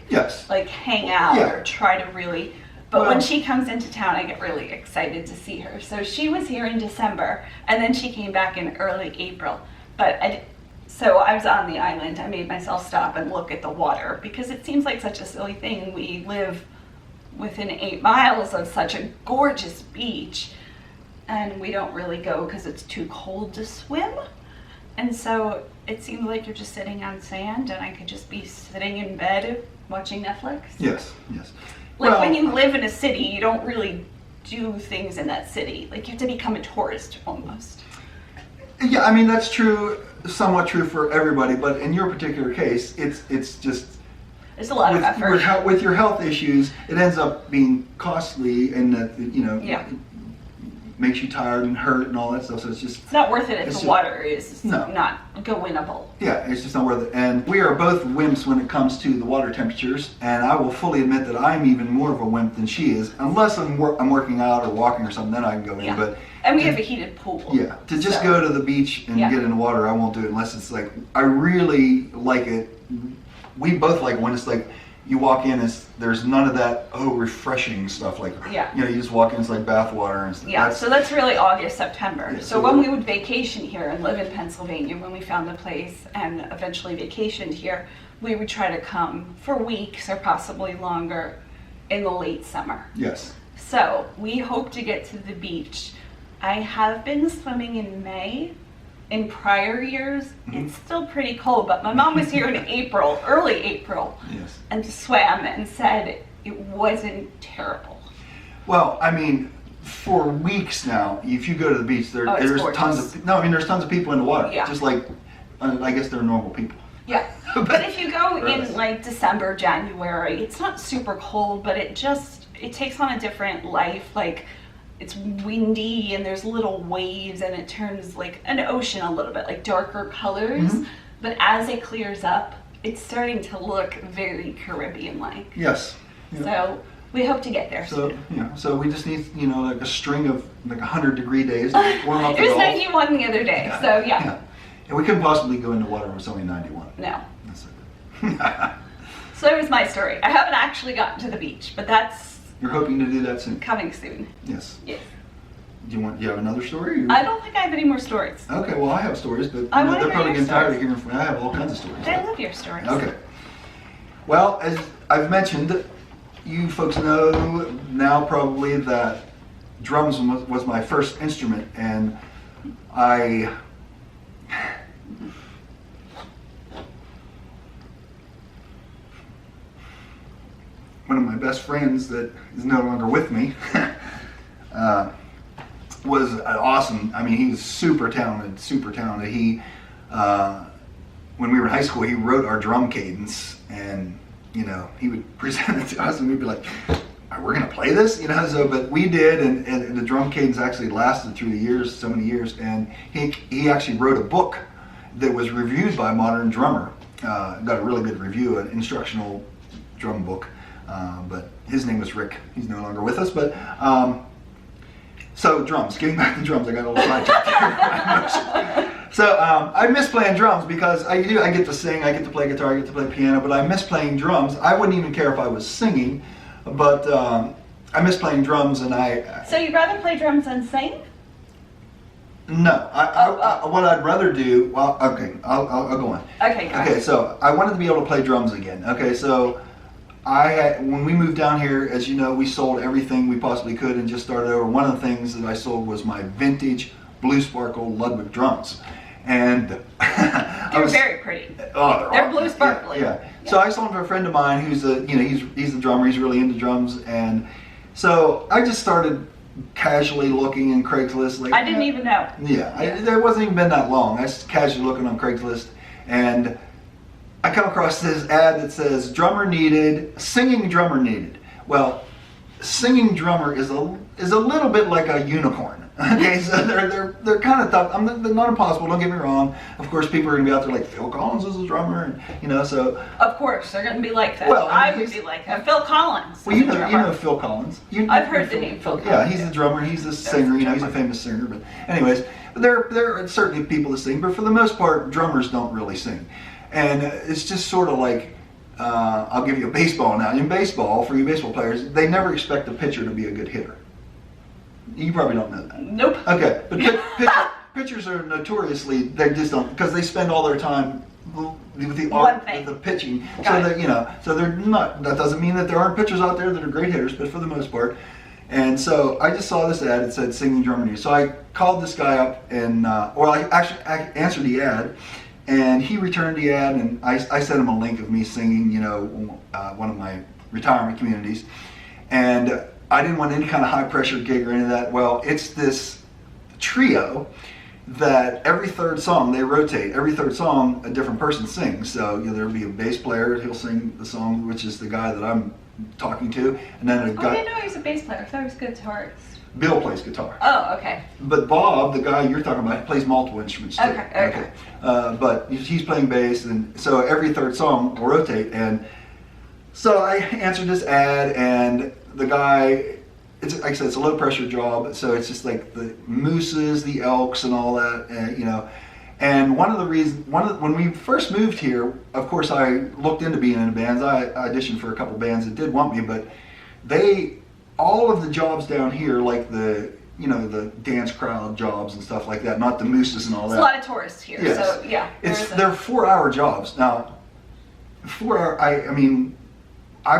Yes. Like hang out Yeah. or try to really, but Well- when she comes into town, I get really excited to see her. So she was here in December, and then she came back in early April. So I was on the island. I made myself stop and look at the water because it seems like such a silly thing. We live within 8 miles of such a gorgeous beach, and we don't really go because it's too cold to swim. And so it seemed like you're just sitting on sand, and I could just be sitting in bed watching Netflix. Yes. Yes. Like Well- when you live in a city, you don't really do things in that city. Like you have to become a tourist almost. Yeah, I mean that's true, somewhat true for everybody, but in your particular case, it's just It's a lot of effort. with your health issues, it ends up being costly, and that Yeah. makes you tired and hurt and all that stuff. So it's just It's not worth it if It's the just- water is No. not go winnable. yeah, it's just not worth it. And we are both wimps when it comes to the water temperatures, and I will fully admit that I'm even more of a wimp than she is, unless I'm working out or walking or something. Then I can go in, Yeah. but. And we have a heated pool. Yeah, to just so- go to the beach and Yeah. get in the water, I won't do it unless it's like, I really like it. We both like when it's like, you walk in, there's none of that, refreshing stuff. Like, Yeah. you just walk in, it's like bath water and stuff. Yeah, so that's really August, September. Yeah, so so when we're- we would vacation here and live in Pennsylvania, when we found the place and eventually vacationed here, we would try to come for weeks or possibly longer in the late summer. Yes. So we hope to get to the beach. I have been swimming in May. In prior years, Mm-hmm. it's still pretty cold, but my mom was here in April, early April, Yes. and swam and said it wasn't terrible. Well, I mean, for weeks now, if you go to the beach, Oh, it's there's gorgeous. there's tons of people in the water. Yeah. Just like, I guess they're normal people. Yeah, but if you go Really? in like December, January, it's not super cold, but it takes on a different life. Like it's windy and there's little waves and it turns like an ocean a little bit, like darker colors. Mhm. But as it clears up, it's starting to look very Caribbean-like. Yes. Yeah. So we hope to get there So, soon. so we just need, like a string of like 100-degree days to warm up It the was golf. 91 the other day, so yeah. And we couldn't possibly go into water when it's only 91. No. That's so good. So that was my story. I haven't actually gotten to the beach, but that's You're hoping to do that soon? coming soon. Yes. Yes. Do you have another story? Or? I don't think I have any more stories. Okay, well I have stories, but I wanna they're hear probably your getting tired of stories. hearing from me. I have all kinds of stories. I love your stories. Okay. Well, as I've mentioned, you folks know now probably that drums was my first instrument, and one of my best friends that is no longer with me was awesome. I mean, he was super talented, super talented. He, when we were in high school, he wrote our drum cadence, and you know, he would present it to us and we'd be like, we're going to play this, you know, so, but we did, and the drum cadence actually lasted through the years, so many years, and he actually wrote a book that was reviewed by Modern Drummer, got a really good review, an instructional drum book, but his name was Rick. He's no longer with us, but so drums, getting back to drums, I got a little sidetracked here. So I miss playing drums because I get to sing, I get to play guitar, I get to play piano, but I miss playing drums. I wouldn't even care if I was singing, but I miss playing drums, and So you'd rather play drums than sing? No, what I'd rather do, well, okay, I'll go on. Okay, go Okay, so I wanted to be able to play drums again. Okay, so when we moved down here, as you know, we sold everything we possibly could and just started over. One of the things that I sold was my vintage Blue Sparkle Ludwig drums. And they're very pretty. Oh, they're blue sparkly. Yeah. So I sold them to a friend of mine who's he's a drummer. He's really into drums, and so I just started casually looking in Craigslist. Like, I didn't even know. Yeah, it wasn't even been that long. I was just casually looking on Craigslist, and I come across this ad that says drummer needed, singing drummer needed. Well, singing drummer is a little bit like a unicorn. Okay, so they're kind of tough. They're not impossible. Don't get me wrong. Of course, people are gonna be out there like Phil Collins is a drummer, and you know. So of course they're gonna be like that. Well, I would be like that. Phil Collins. Well, you know Phil Collins. I've heard the name Phil Collins. Yeah, he's a drummer. He's a singer. You know, he's a famous singer. But anyways, there are certainly people that sing, but for the most part, drummers don't really sing, and it's just sort of like. I'll give you a baseball now. In baseball, for you baseball players, they never expect a pitcher to be a good hitter. You probably don't know that. Nope. Okay, but pitchers are notoriously, they just don't, because they spend all their time with the art of the pitching. So that, so they're not, that doesn't mean that there aren't pitchers out there that are great hitters, but for the most part. And so I just saw this ad, it said singing drummer needs. So I called this guy up and, I answered the ad, and he returned the ad, and I sent him a link of me singing, one of my retirement communities. And I didn't want any kind of high pressure gig or any of that. Well, it's this trio that every third song they rotate. Every third song a different person sings. So there'll be a bass player, he'll sing the song, which is the guy that I'm talking to, and then a guy. I didn't know he was a bass player. I thought he was a guitarist. Bill plays guitar. Oh, okay. But Bob, the guy you're talking about, plays multiple instruments too. Okay. But he's playing bass, and so every third song will rotate. And so I answered this ad, and the guy, it's like I said, it's a low pressure job, so it's just like the mooses, the elks, and all that, And one of the reasons, when we first moved here, of course, I looked into being in bands. I auditioned for a couple bands that did want me, but all of the jobs down here, like the dance crowd jobs and stuff like that, not the mooses and all that. There's a lot of tourists here, yes. So yeah. They're 4-hour jobs. Now, I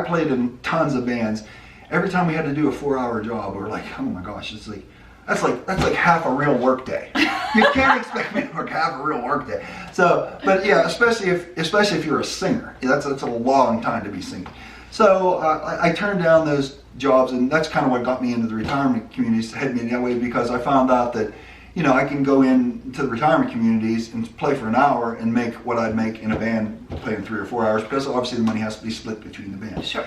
played in tons of bands. Every time we had to do a 4-hour job, we were like, oh my gosh, it's like that's like half a real work day. You can't expect me to work half a real work day. So, but yeah, especially if you're a singer, that's a long time to be singing. So I turned down those jobs, and that's kind of what got me into the retirement communities, heading me that way, because I found out that I can go into the retirement communities and play for an hour and make what I'd make in a band playing 3 or 4 hours, because obviously the money has to be split between the bands. Sure.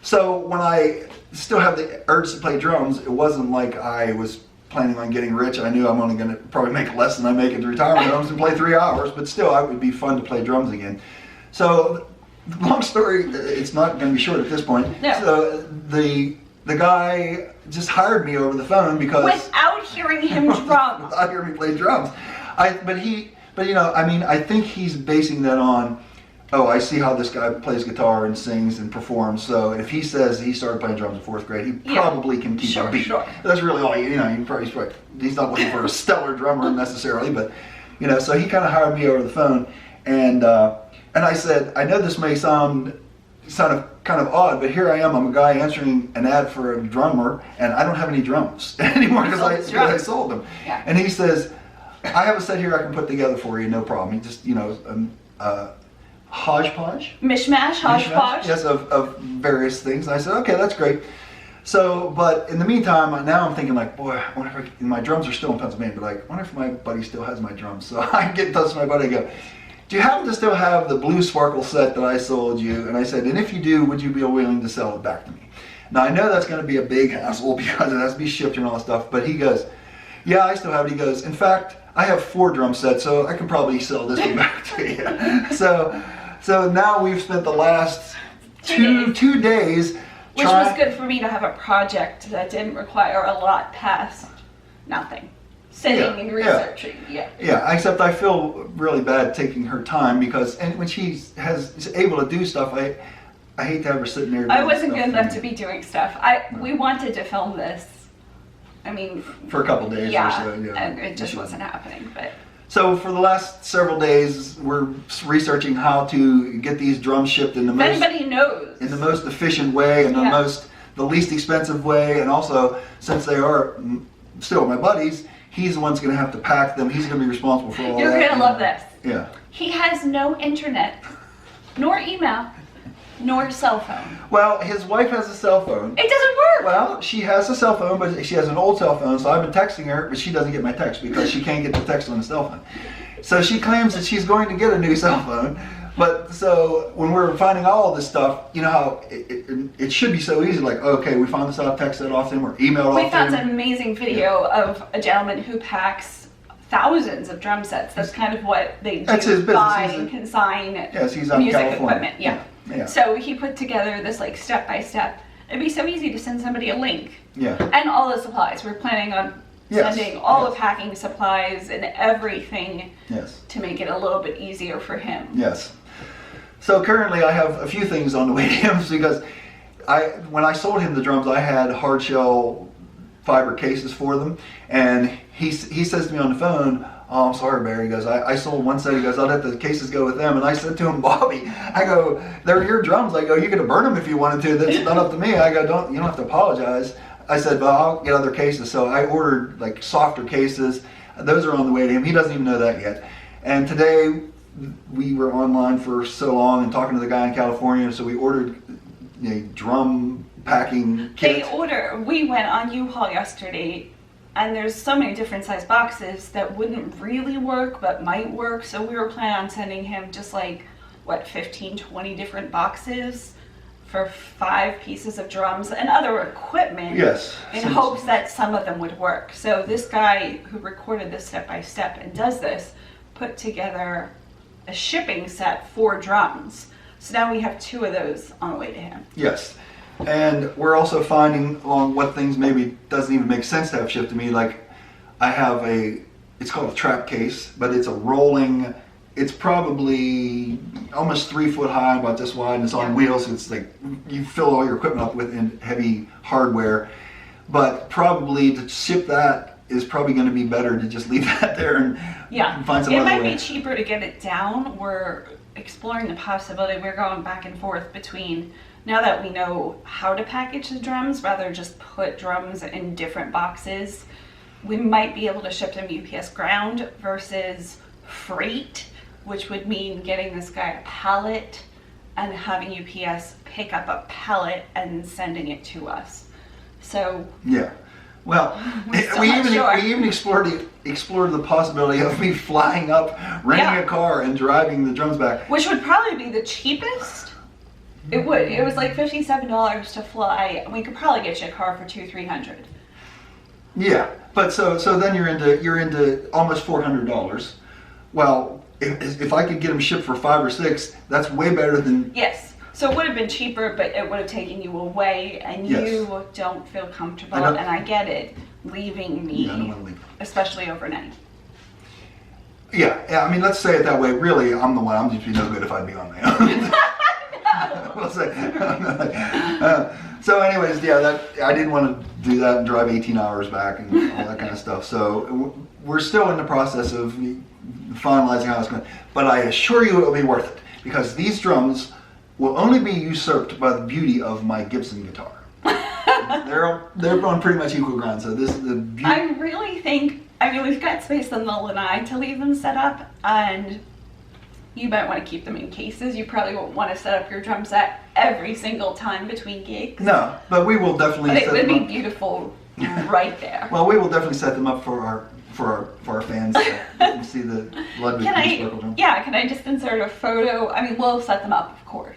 So when I still have the urge to play drums, it wasn't like I was planning on getting rich. I knew I'm only going to probably make less than I make at the retirement homes and play 3 hours, but still it would be fun to play drums again. So long story, it's not going to be short at this point. No. So the guy just hired me over the phone because without hearing him drum. Without hearing me play drums. I think he's basing that on, I see how this guy plays guitar and sings and performs. So if he says he started playing drums in 4th grade, he probably can keep a beat. Sure. That's really all. He's not looking for a stellar drummer necessarily, but so he kind of hired me over the phone, and I said, I know this may sound kind of odd, but here I am. I'm a guy answering an ad for a drummer, and I don't have any drums anymore because I sold them. Yeah. And he says, I have a set here I can put together for you, no problem. He just hodgepodge? Hodgepodge? Yes, of various things. And I said, okay, that's great. So, but in the meantime, now I'm thinking like, boy, I wonder if my drums are still in Pennsylvania, but I wonder if my buddy still has my drums. So I get in touch with my buddy and go, do you happen to still have the blue sparkle set that I sold you? And I said, and if you do, would you be willing to sell it back to me? Now I know that's going to be a big hassle because it has to be shipped and all that stuff, but he goes, yeah, I still have it. He goes, in fact, I have 4 drum sets, so I can probably sell this one back to you. So now we've spent the last two days which was good for me to have a project that didn't require a lot past nothing. Sitting and researching, Yeah, except I feel really bad taking her time because when she is able to do stuff, I hate to have her sitting there. I wasn't good enough to be doing stuff. We wanted to film this. I mean, for a couple days or so. Yeah, and it just wasn't happening. But so for the last several days, we're researching how to get these drums shipped in the most efficient way and the least expensive way, and also since they are still my buddies, he's the one that's going to have to pack them. He's going to be responsible for all that. You're going to love this. Yeah. He has no internet, nor email, nor cell phone. Well, his wife has a cell phone. It doesn't work. Well, she has a cell phone, but she has an old cell phone, so I've been texting her, but she doesn't get my text because she can't get the text on the cell phone. So she claims that she's going to get a new cell phone, but so when we're finding all this stuff, you know how it should be so easy, like, okay, we found this out, text that off to him, or email it off to him. We found an amazing video of a gentleman who packs thousands of drum sets. That's kind of what they do. That's his business. Buy and consign he's out music in California. equipment. Yeah. So he put together this like step by step. It'd be so easy to send somebody a link. Yeah. And all the supplies. We're planning on sending all the packing supplies and everything to make it a little bit easier for him. Yes. So currently I have a few things on the way to him because when I sold him the drums, I had hard shell fiber cases for them, and he says to me on the phone, oh, I'm sorry, Barry. He goes, I sold one set. He goes, I'll let the cases go with them. And I said to him, Bobby, I go, they're your drums. I go, you could burn them if you wanted to. That's not up to me. I go, you don't have to apologize. I said, well, I'll get other cases. So I ordered like softer cases. Those are on the way to him. He doesn't even know that yet. And today we were online for so long and talking to the guy in California. So we ordered drum packing kits. We went on U-Haul yesterday, and there's so many different size boxes that wouldn't really work but might work, so we were planning on sending him just like 15, 20 different boxes for 5 pieces of drums and other equipment in hopes that some of them would work. So this guy who recorded this step by step and does this put together a shipping set for drums. So now we have 2 of those on the way to him. Yes. And we're also finding along what things maybe doesn't even make sense to have shipped to me. Like I have it's called a trap case, but it's a rolling, it's probably almost 3 foot high, about this wide, and it's on wheels. So it's like you fill all your equipment up with heavy hardware. But probably to ship that is probably going to be better to just leave that there and find some other way. It might be cheaper to get it down. We're exploring the possibility. We're going back and forth between, now that we know how to package the drums, rather just put drums in different boxes, we might be able to ship them UPS ground versus freight, which would mean getting this guy a pallet and having UPS pick up a pallet and sending it to us. So well, we even explored the possibility of me flying up, renting a car, and driving the drums back, which would probably be the cheapest. It would. It was like $57 to fly. We could probably get you a car for $200-300. Yeah, but so then you're into almost $400. Well, if I could get them shipped for 5 or 6, that's way better than. Yes. So it would have been cheaper, but it would have taken you away, and you don't feel comfortable. And I get it, leaving me, I don't want to leave. especially overnight. Yeah. I mean, let's say it that way. Really, I'm the one. I'm just be no good if I'd be on my own. We'll say. So, anyways, I didn't want to do that and drive 18 hours back and all that kind of stuff. So we're still in the process of finalizing how it's going. But I assure you, it will be worth it because these drums will only be usurped by the beauty of my Gibson guitar. they're on pretty much equal ground. So this is the beauty. I really think, we've got space on the lanai to leave them set up, and you might want to keep them in cases. You probably won't want to set up your drum set every single time between gigs. No, but we will definitely. But it would be beautiful right there. Well, we will definitely set them up for for our fans to see the Ludwig blue sparkle drum. Yeah, can I just insert a photo? I mean, we'll set them up, of course.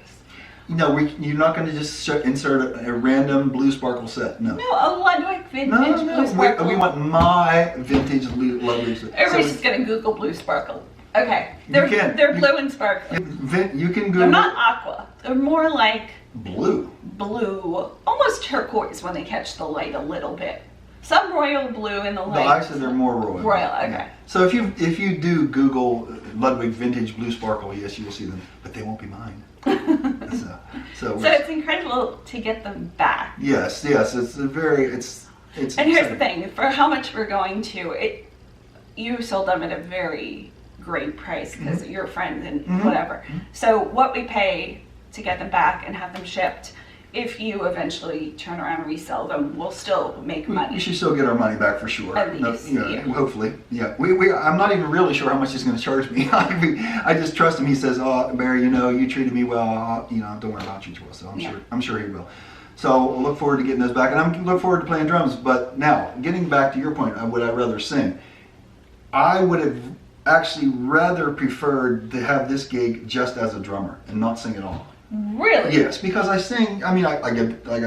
No, you're not going to just insert a random blue sparkle set. No. No, a Ludwig vintage blue sparkle. We want my vintage Ludwig. Everybody's just going to Google blue sparkle. Okay, they're blue and sparkly. You can Google. They're not aqua. They're more like blue, almost turquoise when they catch the light a little bit. Some royal blue in the light. No, I said they're more royal. Royal, okay. Yeah. So if you do Google Ludwig vintage blue sparkle, yes, you will see them, but they won't be mine. So it's incredible to get them back. Yes, it's a very it's. And here's the thing: for how much we're going to, you sold them at a very great price because you're friends and whatever. So what we pay to get them back and have them shipped, if you eventually turn around and resell them, we'll still make money. We should still get our money back for sure. At least, hopefully. Yeah. I'm not even really sure how much he's going to charge me. I just trust him. He says, "Oh, Barry, you treated me well. Don't worry about you, well." So I'm sure he will. So we'll look forward to getting those back, and I'm look forward to playing drums. But now, getting back to your point, would I rather sing? I would have actually rather preferred to have this gig just as a drummer and not sing at all. Really? Yes, because I sing. I mean, I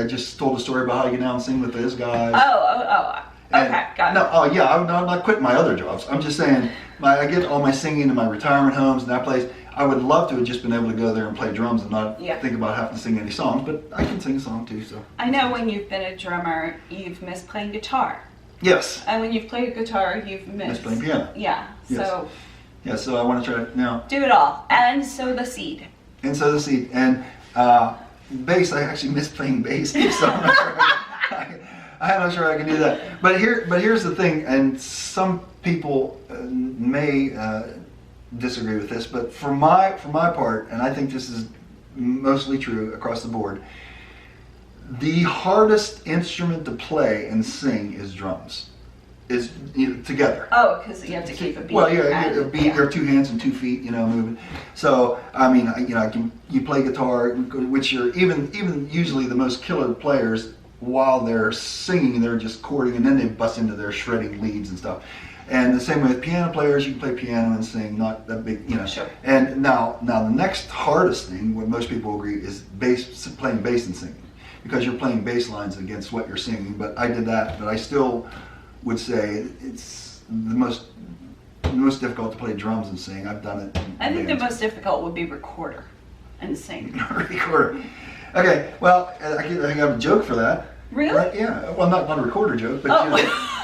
just told a story about how I get down and sing with those guys. Oh. Okay, got it. No, I'm not quitting my other jobs. I'm just saying, I get all my singing in my retirement homes and that place. I would love to have just been able to go there and play drums and not think about having to sing any songs, but I can sing a song too. So I know when you've been a drummer, you've missed playing guitar. Yes. And when you've played guitar, you've missed playing piano. Yeah. Yes. So. Yeah. So I want to try it now. Do it all, and sow the seed. And sow the seed, and bass. I actually miss playing bass, so I'm not sure I can do that. But here's the thing, and some people may disagree with this, but for my part, and I think this is mostly true across the board, the hardest instrument to play and sing is drums. Is together. Oh, because you have to keep a beat. Well, a beat. Or 2 hands and 2 feet, moving. So I mean, you play guitar, which are even usually the most killer players. While they're singing, they're just chording, and then they bust into their shredding leads and stuff. And the same way with piano players, you can play piano and sing, not that big, Sure. And now the next hardest thing, what most people agree, is playing bass and singing, because you're playing bass lines against what you're singing. But I did that, but I still would say it's the most difficult to play drums and sing. I've done it. I think the most difficult would be recorder and sing. Recorder. Okay, well, I have a joke for that. Really? Yeah. Well, not a recorder joke, but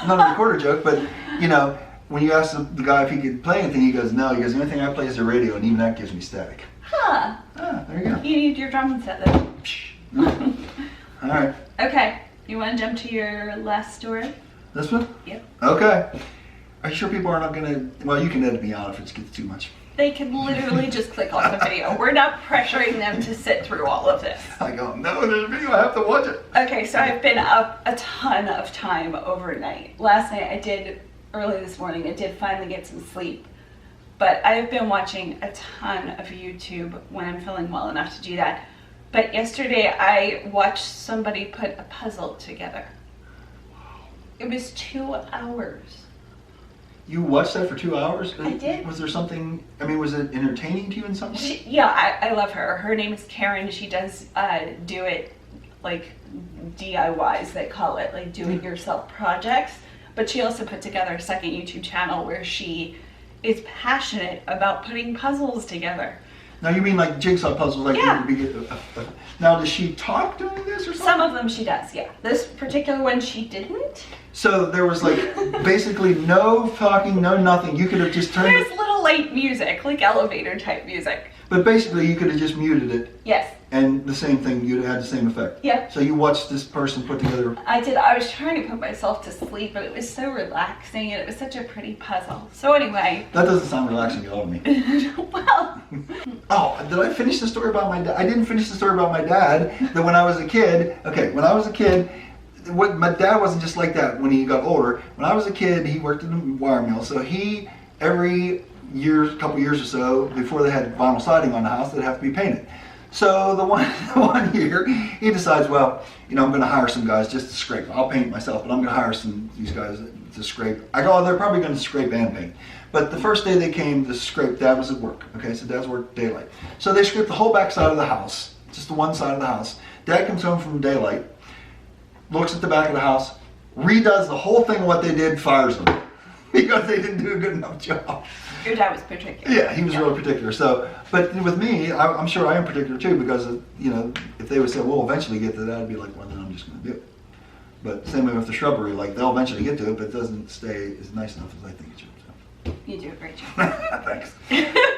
not a recorder joke, but when you ask the guy if he could play anything, he goes, "No." He goes, "The only thing I play is the radio, and even that gives me static." Huh. Ah, there you go. You need your drum set then. All right. Okay. You want to jump to your last story? This one? Yep. Okay. Are you sure people are not going to... Well, you can edit me out if it gets too much. They can literally just click off the video. We're not pressuring them to sit through all of this. I go, no, there's a video. I have to watch it. Okay, so I've been up a ton of time overnight. Last night early this morning, I did finally get some sleep. But I've been watching a ton of YouTube when I'm feeling well enough to do that. But yesterday, I watched somebody put a puzzle together. It was 2 hours. You watched that for 2 hours? I did. Was there something, was it entertaining to you in some way? I love her. Her name is Karen. She does do it like DIYs, they call it, like do-it-yourself projects. But she also put together a second YouTube channel where she is passionate about putting puzzles together. Now you mean like jigsaw puzzles? Like yeah. Now does she talk during this or something? Some of them she does, yeah. This particular one she didn't. So there was like basically no talking, no nothing. You could have just turned There's little light music, like elevator type music. But basically you could have just muted it. Yes. And the same thing, you'd have had the same effect. Yeah. So you watched this person put together... I did. I was trying to put myself to sleep, but it was so relaxing and it was such a pretty puzzle. So anyway... That doesn't sound relaxing at all to me. Well... Oh, did I finish the story about my dad? I didn't finish the story about my dad, that when I was a kid... Okay, when I was a kid, my dad wasn't just like that when he got older. When I was a kid, he worked in a wire mill, so he, every year, couple years or so, before they had vinyl siding on the house, they'd have to be painted. So the one year, he decides, well, you know, I'm going to hire some guys just to scrape. I'll paint myself, but I'm going to hire these guys to scrape. I go, oh, they're probably going to scrape and paint. But the first day they came to scrape, Dad was at work. Okay, so Dad's worked daylight. So they scraped the whole back side of the house, just the one side of the house. Dad comes home from daylight, looks at the back of the house, redoes the whole thing of what they did, fires them because they didn't do a good enough job. Your dad was particular. Yeah, he was really particular. So, but with me, I'm sure I am particular too, because you know, if they would say, "We'll eventually get to that," I'd be like, "Well, then I'm just going to do it." But same way with the shrubbery, like they'll eventually get to it, but it doesn't stay as nice enough as I think it should. So. You do a great job. Thanks.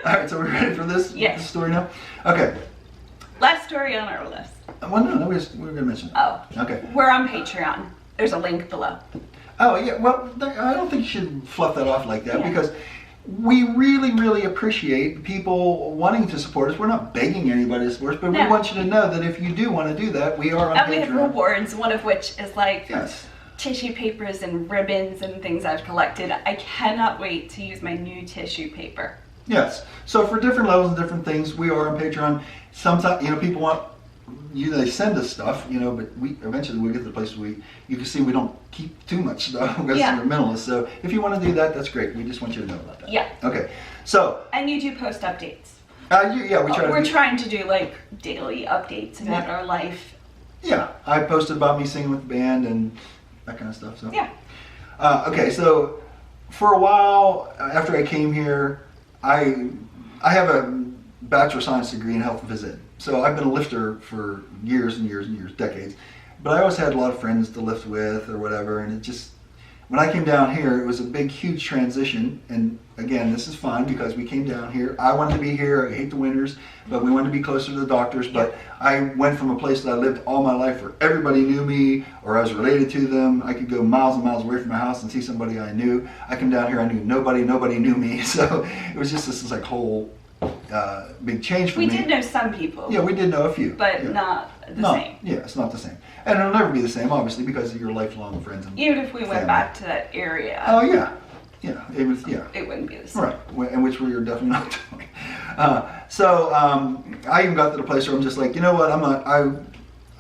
All right, so we're ready for this, yes. this story now. Okay. Last story on our list. Well, no, we were going to mention that. Oh. Okay. We're on Patreon. There's a link below. Oh yeah. Well, I don't think you should fluff that off like that, yeah. because we really, really appreciate people wanting to support us. We're not begging anybody to support us, but we want you to know that if you do want to do that, we are on Patreon. And we have rewards, one of which is like yes. tissue papers and ribbons and things I've collected. I cannot wait to use my new tissue paper. Yes. So for different levels and different things, we are on Patreon. Sometimes, you know, people want, they send us stuff, you know, but eventually we get to the place where you can see we don't keep too much stuff because we're minimalists. So if you want to do that, that's great. We just want you to know about that. Yeah. Okay. So. And you do post updates. Yeah, we try. We're trying to do like daily updates about our life. Yeah, I posted about me singing with the band and that kind of stuff. So. Yeah. Okay, so for a while after I came here, I have a Bachelor of Science degree in health and phys ed. So I've been a lifter for years and years and years, decades. But I always had a lot of friends to lift with or whatever, and it just, when I came down here, it was a big, huge transition. And again, this is fine because we came down here. I wanted to be here. I hate the winters, but we wanted to be closer to the doctors. But I went from a place that I lived all my life where everybody knew me or I was related to them. I could go miles and miles away from my house and see somebody I knew. I come down here, I knew nobody knew me. So it was just this like whole big change for me. We did know some people. Yeah, we did know a few. But not the same. Yeah, it's not the same. And it'll never be the same, obviously, because of your lifelong friends. And even if we family. went back to that area. Oh, yeah. Yeah, it was, yeah. It wouldn't be the same. Right, and which we are definitely not doing. I even got to the place where I'm just like, you know what,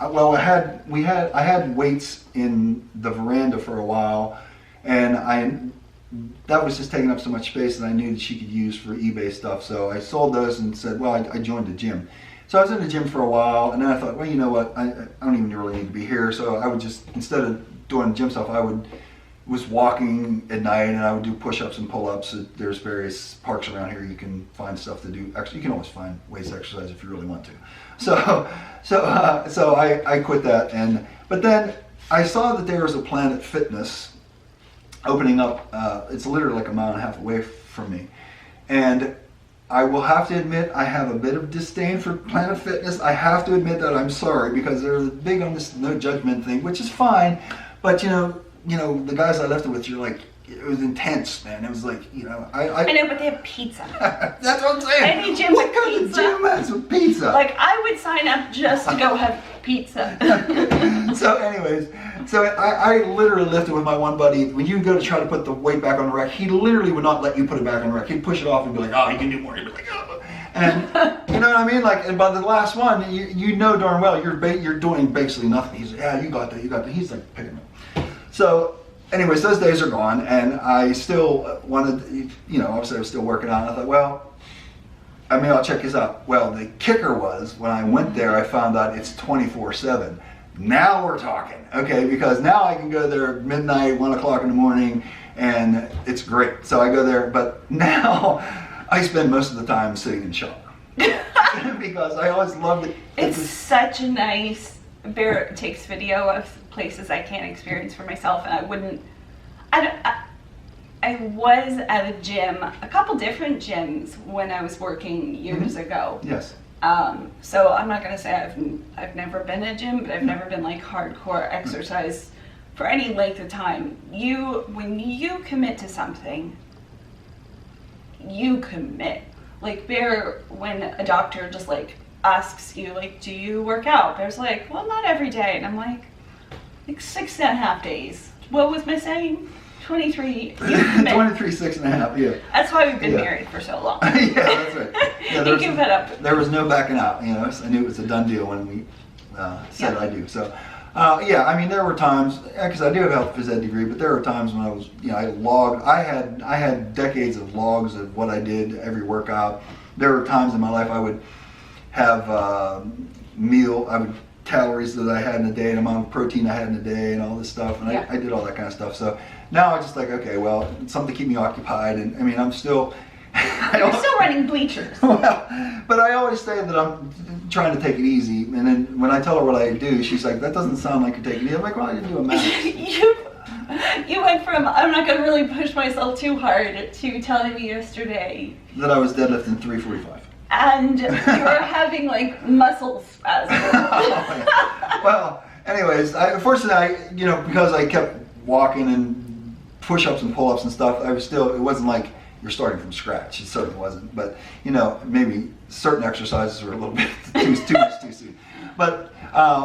I had weights in the veranda for a while, and that was just taking up so much space that I knew that she could use for eBay stuff. So I sold those and said, well, I joined the gym. So I was in the gym for a while, and then I thought, well, you know what, I don't even really need to be here. So I would just, instead of doing gym stuff, was walking at night, and I would do push-ups and pull-ups. There's various parks around here you can find stuff to do. Actually, you can always find ways to exercise if you really want to. So I quit that, but then I saw that there was a Planet Fitness opening up. It's literally like a mile and a half away from me, and I will have to admit I have a bit of disdain for Planet Fitness. I have to admit that. I'm sorry, because they're big on this no judgment thing, which is fine, but you know the guys I left it with, you're like, it was intense, man. It was like, I know, but they have pizza. That's what I'm saying. Any gym with pizza. Gym has with pizza. Like, I would sign up just to go have pizza. So anyways, I literally lifted with my one buddy. When you go to try to put the weight back on the rack, he literally would not let you put it back on the rack. He'd push it off and be like, oh, you can do more. He'd be like, oh. And you know what I mean? Like, and by the last one, you know darn well you're doing basically nothing. He's like, yeah, you got that. He's like picking up. So anyways, those days are gone, and I still wanted, obviously I was still working out, and I thought, well, I'll check this out. Well, the kicker was, when I went there, I found out it's 24/7. Now we're talking, okay? Because now I can go there midnight, 1 o'clock in the morning, and it's great. So I go there, but now I spend most of the time sitting in the shower. Because I always loved it. It's such a nice, Bear takes video of places I can't experience for myself, and I was at a gym, a couple different gyms when I was working years ago. Yes. So I'm not gonna say I've never been at a gym, but I've never been like hardcore exercise for any length of time. When you commit to something, you commit. Like Bear, when a doctor just like asks you, like, do you work out? Bear's like, well, not every day. And I'm like 6.5 days. What was missing? 23. 23, 6.5, yeah. That's why we've been Yeah. married for so long. Yeah, that's right. Yeah, You can put up with it. there was no backing out, you know. So I knew it was a done deal when we said Yeah. I do. So, yeah, I mean, there were times, because I do have a health phys ed degree, but there were times when I was, you know, I had decades of logs of what I did every workout. There were times in my life I would have calories that I had in a day, and amount of protein I had in a day, and all this stuff, and Yeah. I did all that kind of stuff. So now I just like, okay, well, it's something to keep me occupied, and I mean, I'm still. You're still running bleachers. Well, but I always say that I'm trying to take it easy, and then when I tell her what I do, she's like, "That doesn't sound like you're taking it easy." I'm like, "Well, I didn't do a max." You went from I'm not going to really push myself too hard to telling me yesterday That I was deadlifting 345. and you were having like muscle spasms. Well, anyways, fortunately, you know, because I kept walking and push-ups and pull-ups and stuff, it wasn't like you're starting from scratch. It certainly wasn't. But, you know, maybe certain exercises were a little bit too much too soon. But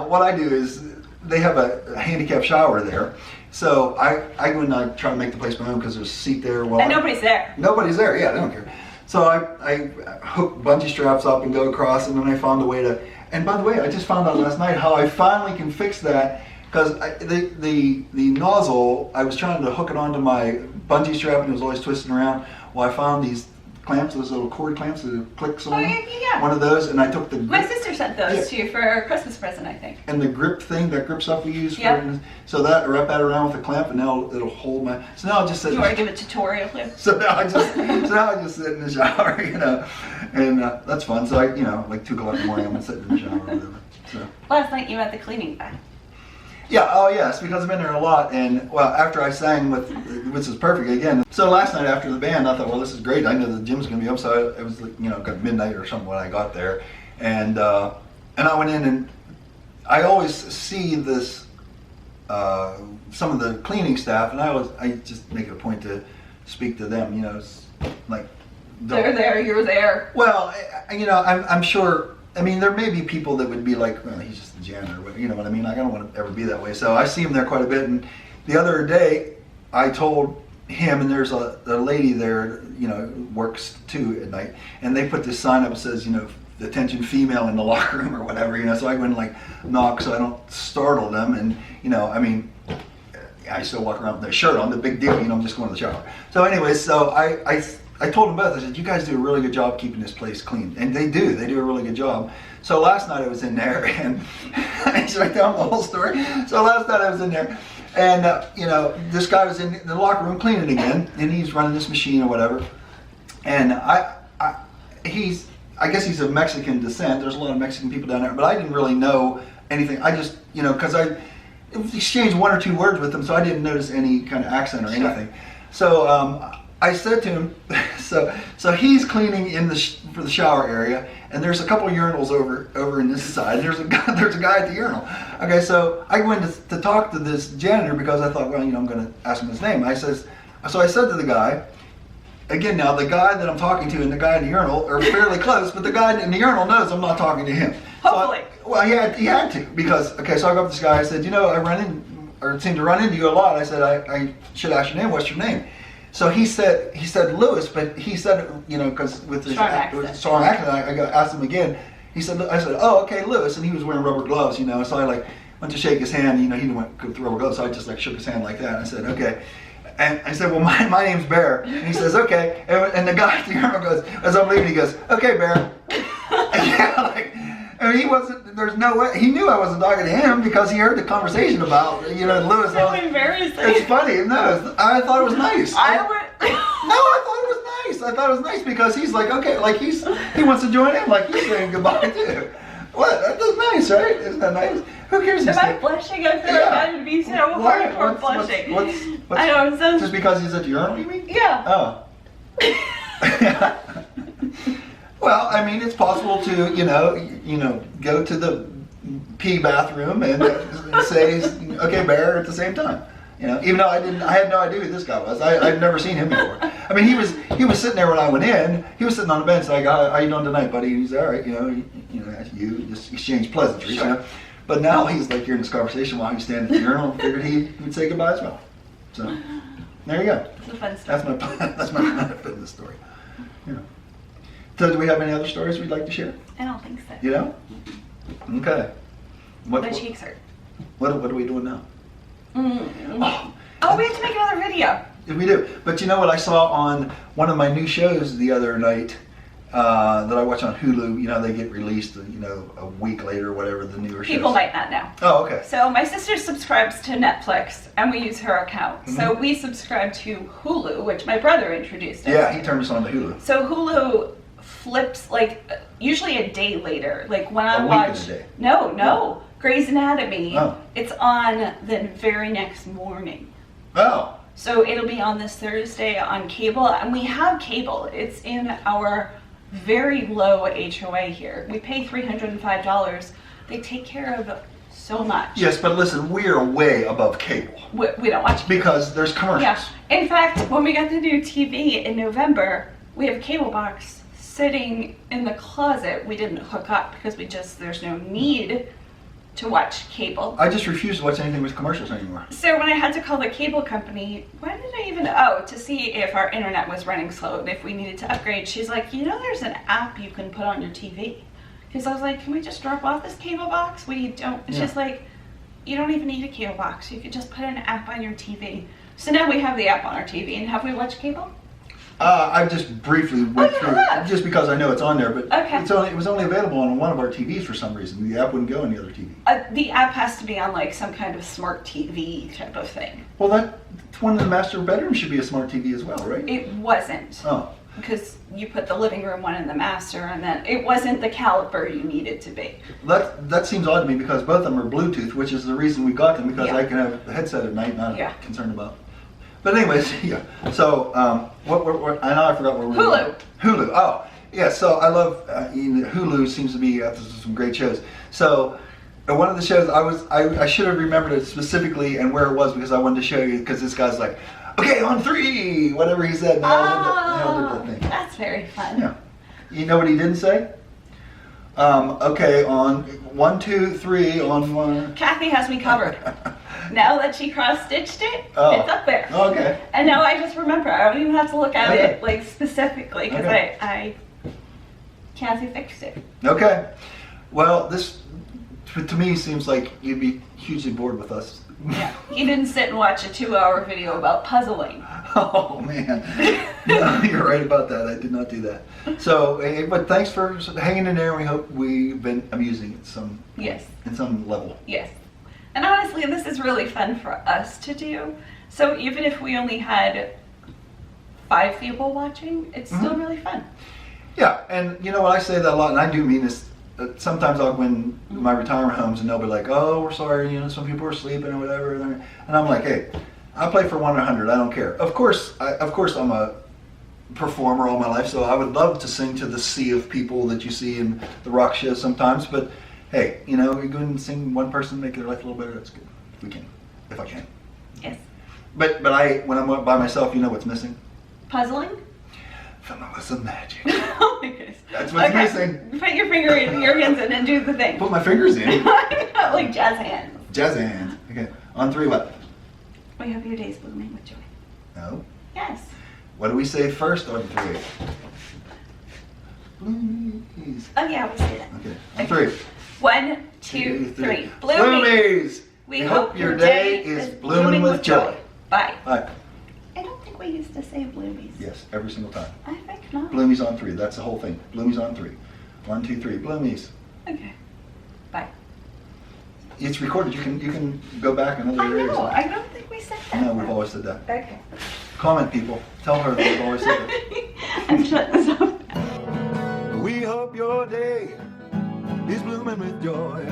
what I do is they have a handicap shower there. So I go and I try to make the place my own because there's a seat there. Well, And nobody's there. Nobody's there, yeah, they don't care. So I hook bungee straps up and go across, and then I found a way to, and by the way, I just found out last night how I finally can fix that, because the nozzle, I was trying to hook it onto my bungee strap and it was always twisting around. Well, I found these clamps, those little cord clamps that clicks on. Oh, yeah. One of those, and I took the My sister sent those to you for a Christmas present, I think. and the grip thing, that grip stuff we use for, Yep. so that I wrap that around with a clamp, and now it'll hold my. So now I just sit. You want to give a tutorial here? So now I just sit in the shower, you know, and that's fun. So I, you know, like 2 o'clock in the morning, I'm gonna sit in the shower or whatever. So. Last night you had the cleaning guy. Yeah, oh yes, because I've been there a lot, and well, after I sang which is perfect again. So last night after the band, I thought, well, this is great. I know the gym's gonna be up, so it was like, you know, got midnight or something when I got there, and I went in, and I always see this some of the cleaning staff, and I just make it a point to speak to them. You know, it's like They're there, you're there. well, you know, I'm sure. I mean, there may be people that would be like, well, he's just a janitor, but you know what I mean? Like, I don't want to ever be that way. So I see him there quite a bit. And the other day, I told him, and there's a lady there, you know, works too at night, and they put this sign up that says, you know, attention female in the locker room or whatever, you know, so I go and like knock so I don't startle them. And, you know, I mean, I still walk around with their shirt on, the big deal, you know, I'm just going to the shower. So anyways, so I told them both, I said, you guys do a really good job keeping this place clean. And they do a really good job. So last night I was in there, and should I tell them the whole story? So last night I was in there, and you know, this guy was in the locker room cleaning again, and he's running this machine or whatever. And I guess he's of Mexican descent. There's a lot of Mexican people down there, but I didn't really know anything. I just, you know, because I exchanged 1 or 2 words with him, so I didn't notice any kind of accent or anything. So I said to him, so he's cleaning for the shower area, and there's a couple of urinals over in this side, and there's a guy at the urinal. Okay, so I went to talk to this janitor because I thought, well, you know, I'm going to ask him his name. So I said to the guy, again, now the guy that I'm talking to and the guy in the urinal are fairly close, but the guy in the urinal knows I'm not talking to him. Hopefully. Well, he had to, because, okay, so I go up to this guy, I said, you know, seem to run into you a lot. I said, I should ask your name. What's your name? So he said Lewis, but he said, you know, because with his strong accent, I asked him again. I said, oh, okay, Lewis, and he was wearing rubber gloves, you know, so I like went to shake his hand, you know, he didn't want to go with rubber gloves, so I just like shook his hand like that. And I said, okay. And I said, well, my name's Bear. And he says, okay. And the guy at the urinal goes, as I'm leaving, he goes, okay, Bear. Yeah, like, I mean, there's no way, he knew I wasn't talking to him because he heard the conversation about, you know, Lewis. So embarrassing. It's funny, no, I thought it was nice. I thought it was nice because he's like, okay, like he wants to join in, like he's saying goodbye too. What? That's nice, right? Isn't that nice? Who cares? Am I blushing? I feel like I would be so hardcore blushing. I don't know. Just because he's at the urinal, you mean? Yeah. Oh. Well, I mean, it's possible to, you know, go to the pee bathroom and say, okay, Bear, at the same time. You know, even though I had no idea who this guy was. I'd never seen him before. I mean, he was sitting there when I went in. He was sitting on the bench like, how you doing tonight, buddy? And he's all right, you know, you just exchange pleasantries, sure. You know. But now he's like hearing this conversation while he's standing at the urinal. Figured he would say goodbye as well. So There you go. It's a fun story. That's my Planet Fitness story. Yeah. So do we have any other stories we'd like to share? I don't think so. You know? Okay. The cheeks hurt. What are we doing now? Oh, we have to make another video. We do. But you know what I saw on one of my new shows the other night that I watch on Hulu? You know, they get released, you know, a week later or whatever, the newer shows. People might not know. Oh, okay. So my sister subscribes to Netflix, and we use her account. So we subscribe to Hulu, which my brother introduced us. Yeah, he turned us on to Hulu. So Hulu flips like usually a day later. Like when I A week watch and a day. No, Grey's Anatomy, Oh. it's on the very next morning. Oh. So it'll be on this Thursday on cable, and we have cable. It's in our very low HOA here. We pay $305. They take care of so much. Yes, but listen, we are way above cable. We don't watch Because there's commercials. Yeah. In fact, when we got the new TV in November, we have a cable box sitting in the closet. We didn't hook up because there's no need to watch cable. I just refuse to watch anything with commercials anymore. So when I had to call the cable company, why did I even, to see if our internet was running slow and if we needed to upgrade, she's like, you know there's an app you can put on your TV. Because I was like, can we just drop off this cable box? She's like, you don't even need a cable box. You could just put an app on your TV. So now we have the app on our TV, and have we watched cable? I just briefly went through have. just because I know it's on there, but Okay. it was only available on one of our TVs for some reason. The app wouldn't go on the other TV. The app has to be on like some kind of smart TV type of thing. Well, that one in the master bedroom should be a smart TV as well, right? It wasn't. Oh. Because you put the living room one in the master, and then it wasn't the caliber you needed to be. That seems odd to me because both of them are Bluetooth, which is the reason we got them, because Yeah. I can have a headset at night, not Yeah. concerned about. But anyways, yeah. So what I know I forgot where we were. Hulu. Hulu. Oh, yeah. So I love Hulu. Seems to be some great shows. So one of the shows I should have remembered it specifically and where it was because I wanted to show you because this guy's like, okay, on 3, whatever he said. Nailed it, that thing. That's very fun. Yeah. You know what he didn't say? Okay, on 1, 2, 3, on 1. Kathy has me covered. Now that she cross-stitched it, it's up there. Okay. And now I just remember. I don't even have to look at Okay. it like specifically because Okay. Kathy fixed it. Okay. Well, this to me seems like you'd be hugely bored with us. Yeah. He didn't sit and watch a 2-hour video about puzzling. Oh man, no, you're right about that. I did not do that. So, but thanks for hanging in there. We hope we've been amusing at some level. Yes. And honestly, this is really fun for us to do. So even if we only had 5 people watching, it's still really fun. Yeah, and you know what, I say that a lot, and I do mean this. Sometimes I'll go in my retirement homes and they'll be like, "Oh, we're sorry, you know, some people are sleeping or whatever," and I'm like, "Hey, I play for 1 in 100. I don't care." Of course, I'm a performer all my life, so I would love to sing to the sea of people that you see in the rock shows sometimes. But hey, you know, we go and sing one person, make their life a little better. That's good. If we can, if I can. Yes. But when I'm by myself, you know what's missing? Puzzling? The Mellissa magic. Oh my goodness. That's what's missing. Put your finger in your hands and then do the thing. Put my fingers in. Like jazz hands. Jazz hands. Okay. On 3, what? We hope your day's blooming with joy. No. Yes. What do we say first on 3? Bloomies. Oh yeah, we'll say that. Okay. On 3. 1, 2, 3. Bloomies. Bloomies. We hope your day is blooming with joy. Bye. Bye. I don't think we used to say bloomies. Yes, every single time. I think not. Bloomies on 3. That's the whole thing. Bloomies on 3. 1, 2, 3. Bloomies. Okay. Bye. It's recorded. You can go back another I year. know. I don't think we said that. No, we've always said that. Okay. Comment, people. Tell her that we've always said that. I'm shutting this off. We hope your day is blooming with joy.